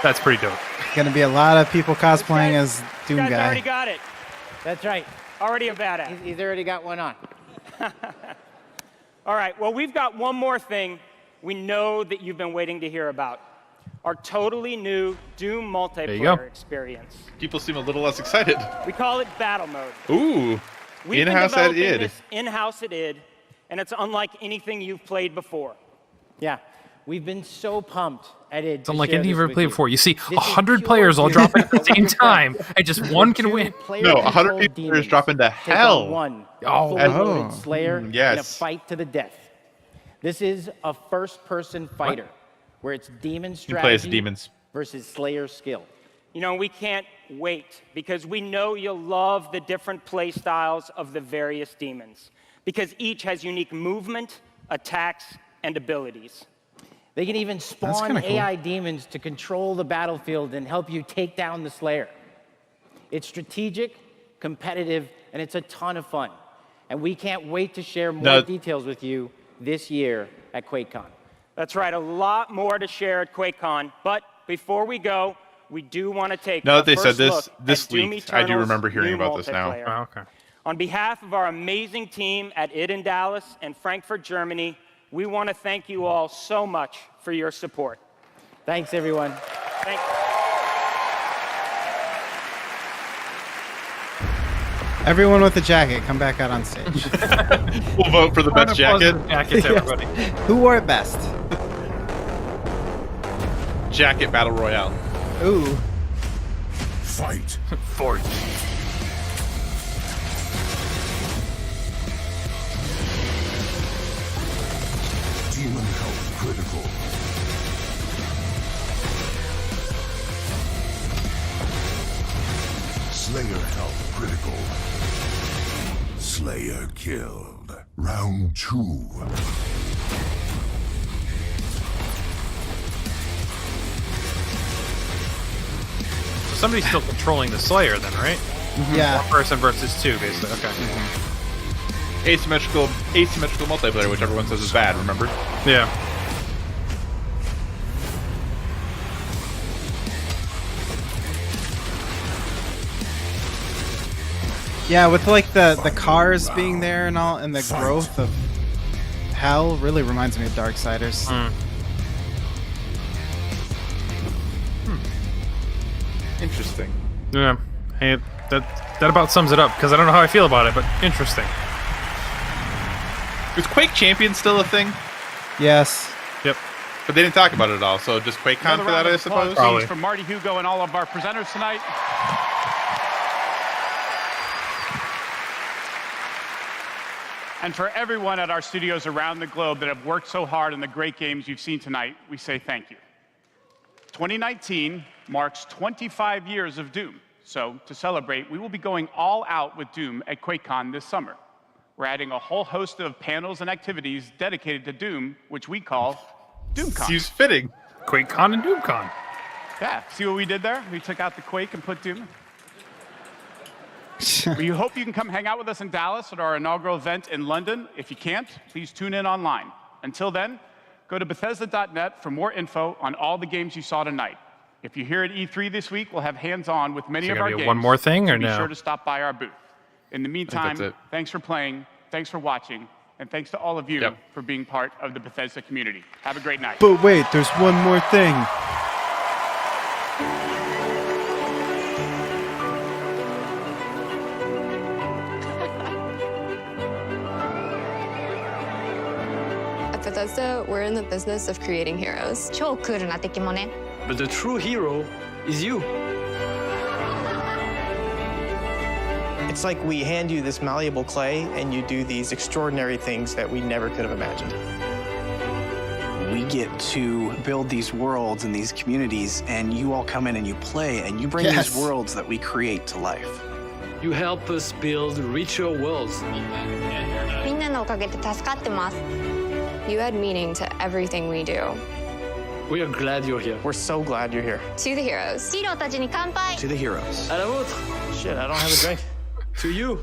[SPEAKER 3] That's pretty dope.
[SPEAKER 1] Gonna be a lot of people cosplaying as Doom
[SPEAKER 5] You guys already
[SPEAKER 1] Guy.
[SPEAKER 5] got it.
[SPEAKER 2] That's right.
[SPEAKER 5] Already a badass.
[SPEAKER 2] He's already got one on.
[SPEAKER 5] All right, well, we've got one more thing we know that you've been waiting to hear about. Our totally new Doom
[SPEAKER 4] you go.
[SPEAKER 5] multiplayer experience.
[SPEAKER 4] People seem a little less excited.
[SPEAKER 5] We call it Battle Mode.
[SPEAKER 4] Ooh.
[SPEAKER 5] We've been
[SPEAKER 4] In-house at
[SPEAKER 5] developing
[SPEAKER 4] id.
[SPEAKER 5] this in-house at id, and it's unlike anything you've played before.
[SPEAKER 2] Yeah. We've been so pumped at it.
[SPEAKER 3] It's unlike anything you've ever played before. You see 100 players all drop in at the same time, and just one can win.
[SPEAKER 4] No, 100 players drop into
[SPEAKER 2] Take
[SPEAKER 4] hell.
[SPEAKER 2] on one
[SPEAKER 3] Oh.
[SPEAKER 2] fully loaded Slayer in a
[SPEAKER 4] yes.
[SPEAKER 2] fight to the death. This is a first-person fighter where it's demon
[SPEAKER 4] You play as
[SPEAKER 2] strategy
[SPEAKER 4] demons.
[SPEAKER 2] versus Slayer skill.
[SPEAKER 5] You know, we can't wait because we know you'll love the different play styles of the various demons because each has unique movement, attacks, and abilities.
[SPEAKER 2] They can even spawn
[SPEAKER 1] kinda cool.
[SPEAKER 2] AI demons to control the battlefield and help you take down the Slayer. It's strategic, competitive, and it's a ton of fun. And we can't wait to share more
[SPEAKER 4] Now-
[SPEAKER 2] details with you this year at QuakeCon.
[SPEAKER 5] That's right, a lot more to share at QuakeCon. But before we go, we do want to take
[SPEAKER 4] Now
[SPEAKER 5] a
[SPEAKER 4] that they said
[SPEAKER 5] first
[SPEAKER 4] this
[SPEAKER 5] look at Doom
[SPEAKER 4] leaked, I do
[SPEAKER 5] Eternal's
[SPEAKER 4] remember hearing
[SPEAKER 5] new
[SPEAKER 4] about this now.
[SPEAKER 5] multiplayer.
[SPEAKER 3] Oh, okay.
[SPEAKER 5] On behalf of our amazing team at id in Dallas and Frankfurt, Germany, we want to thank you all so much for your support.
[SPEAKER 2] Thanks, everyone.
[SPEAKER 5] Thank
[SPEAKER 1] Everyone with a jacket, come back out on stage.
[SPEAKER 4] We'll vote for the best jacket.
[SPEAKER 3] Jackets, everybody.
[SPEAKER 1] Who wore it best?
[SPEAKER 4] Jacket Battle Royale.
[SPEAKER 1] Ooh.
[SPEAKER 6] Fight.
[SPEAKER 3] Fort.
[SPEAKER 6] Demon health critical. Slayer health critical. Slayer killed. Round 2.
[SPEAKER 3] So somebody's still controlling the Slayer then, right?
[SPEAKER 1] Yeah.
[SPEAKER 3] One person versus two, basically. Okay.
[SPEAKER 4] Asymmetrical multiplayer, which everyone says is bad, remember?
[SPEAKER 3] Yeah.
[SPEAKER 1] Yeah, with like the cars being there and all, and the growth of hell really reminds me of Darksiders.
[SPEAKER 4] Interesting.
[SPEAKER 3] Yeah. Hey, that about sums it up, because I don't know how I feel about it, but interesting.
[SPEAKER 4] Is Quake Champion still a thing?
[SPEAKER 1] Yes.
[SPEAKER 3] Yep.
[SPEAKER 4] But they didn't talk about it at all, so just QuakeCon for that, I suppose?
[SPEAKER 7] Please, from Marty Hugo and all of our presenters tonight. And for everyone at our studios around the globe that have worked so hard on the great games you've seen tonight, we say thank you. 2019 marks 25 years of Doom. So to celebrate, we will be going all out with Doom at QuakeCon this summer. We're adding a whole host of panels and activities dedicated to Doom, which we call DoomCon.
[SPEAKER 4] Seems fitting.
[SPEAKER 3] QuakeCon and DoomCon.
[SPEAKER 7] Yeah, see what we did there? We took out the Quake and put Doom. We hope you can come hang out with us in Dallas at our inaugural event in London. If you can't, please tune in online. Until then, go to Bethesda.net for more info on all the games you saw tonight. If you're here at E3 this week, we'll have hands-on with many of our games.
[SPEAKER 3] One more thing, or
[SPEAKER 7] so
[SPEAKER 3] no?
[SPEAKER 7] Be sure to stop by our booth. In the meantime, thanks for playing, thanks for watching, and thanks to all of you for being part of the Bethesda community. Have a great night.
[SPEAKER 1] But wait, there's one more thing.
[SPEAKER 15] At Bethesda, we're in the business of creating heroes.
[SPEAKER 16] 超クールな敵もね。
[SPEAKER 17] But the true hero is you.
[SPEAKER 18] It's like we hand you this malleable clay and you do these extraordinary things that we never could have imagined.
[SPEAKER 19] We get to build these worlds and these communities, and you all come in and you play, and you bring these worlds that we create to life.
[SPEAKER 17] You help us build richer worlds.
[SPEAKER 16] みんなのおかげで助かってます。
[SPEAKER 15] You add meaning to everything we do.
[SPEAKER 17] We are glad you're here.
[SPEAKER 18] We're so glad you're here.
[SPEAKER 15] To the heroes.
[SPEAKER 16] ヒーローたちに乾杯。
[SPEAKER 19] To the heroes.
[SPEAKER 17] À la vôtre.
[SPEAKER 18] Shit, I don't have a drink.
[SPEAKER 17] To you.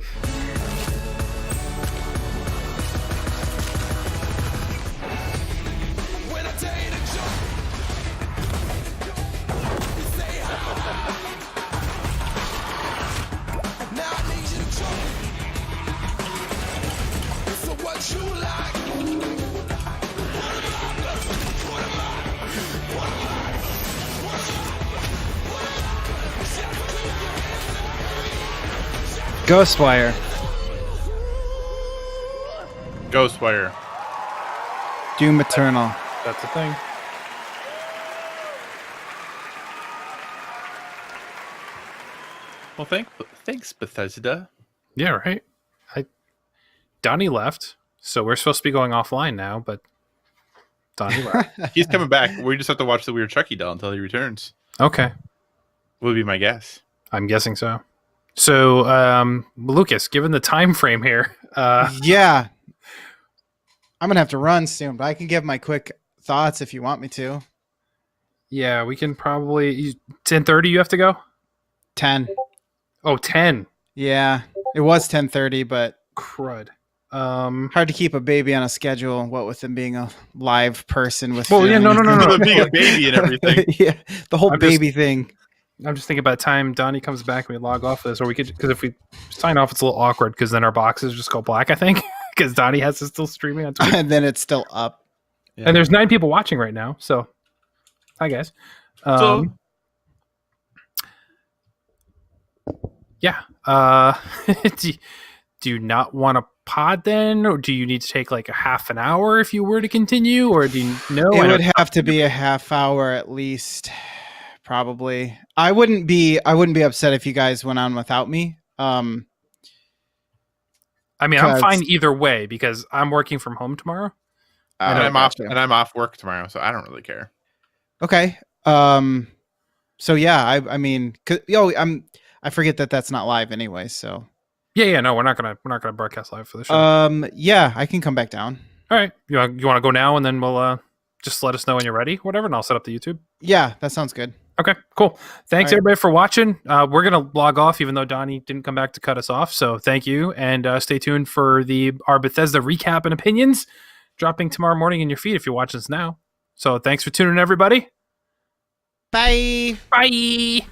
[SPEAKER 1] Ghostwire.
[SPEAKER 4] Ghostwire.
[SPEAKER 1] Doom Eternal.
[SPEAKER 3] That's a thing.
[SPEAKER 4] Well, thanks, Bethesda.
[SPEAKER 3] Yeah, right. Donnie left, so we're supposed to be going offline now, but Donnie left.
[SPEAKER 4] He's coming back. We just have to watch the Weird Chucky doll until he returns.
[SPEAKER 3] Okay.
[SPEAKER 4] Would be my guess.
[SPEAKER 3] I'm guessing so. So, Lucas, given the time frame here,
[SPEAKER 1] yeah, I'm gonna have to run soon, but I can give my quick thoughts if you want me to.
[SPEAKER 3] Yeah, we can probably 10:30. You have to go.
[SPEAKER 1] 10.
[SPEAKER 3] Oh, 10.
[SPEAKER 1] Yeah, it was 10:30, but
[SPEAKER 3] crud.
[SPEAKER 1] Hard to keep a baby on a schedule. What with him being a live person with.
[SPEAKER 3] Well, yeah, no.
[SPEAKER 4] Being a baby and everything.
[SPEAKER 1] Yeah, the whole baby thing.
[SPEAKER 3] I'm just thinking by the time Donnie comes back, we log off this, or we could, because if we sign off, it's a little awkward because then our boxes just go black. I think because Donnie has to still streaming on Twitch,
[SPEAKER 1] and then it's still up.
[SPEAKER 3] Yeah. And there's 9 people watching right now. So, hi guys. Yeah. Do you not want to pod then, or do you need to take like a half an hour if you were to continue, or do you know?
[SPEAKER 1] It would have to be a half hour at least. Probably. I wouldn't be upset if you guys went on without me.
[SPEAKER 3] I mean, I'm fine either way because I'm working from home tomorrow.
[SPEAKER 4] And I'm off work tomorrow, so I don't really care.
[SPEAKER 1] Okay. So yeah, I mean, I forget that that's not live anyway. So.
[SPEAKER 3] Yeah. No, we're not gonna broadcast live for the show.
[SPEAKER 1] Yeah, I can come back down.
[SPEAKER 3] All right. You want to go now, and then we'll just let us know when you're ready, whatever, and I'll set up the YouTube.
[SPEAKER 1] Yeah, that sounds good.
[SPEAKER 3] Okay, cool. Thanks everybody for watching. We're gonna log off, even though Donnie didn't come back to cut us off. So thank you, and stay tuned for our Bethesda recap and opinions dropping tomorrow morning in your feed if you're watching this now. So thanks for tuning in, everybody.
[SPEAKER 1] Bye.
[SPEAKER 3] Bye.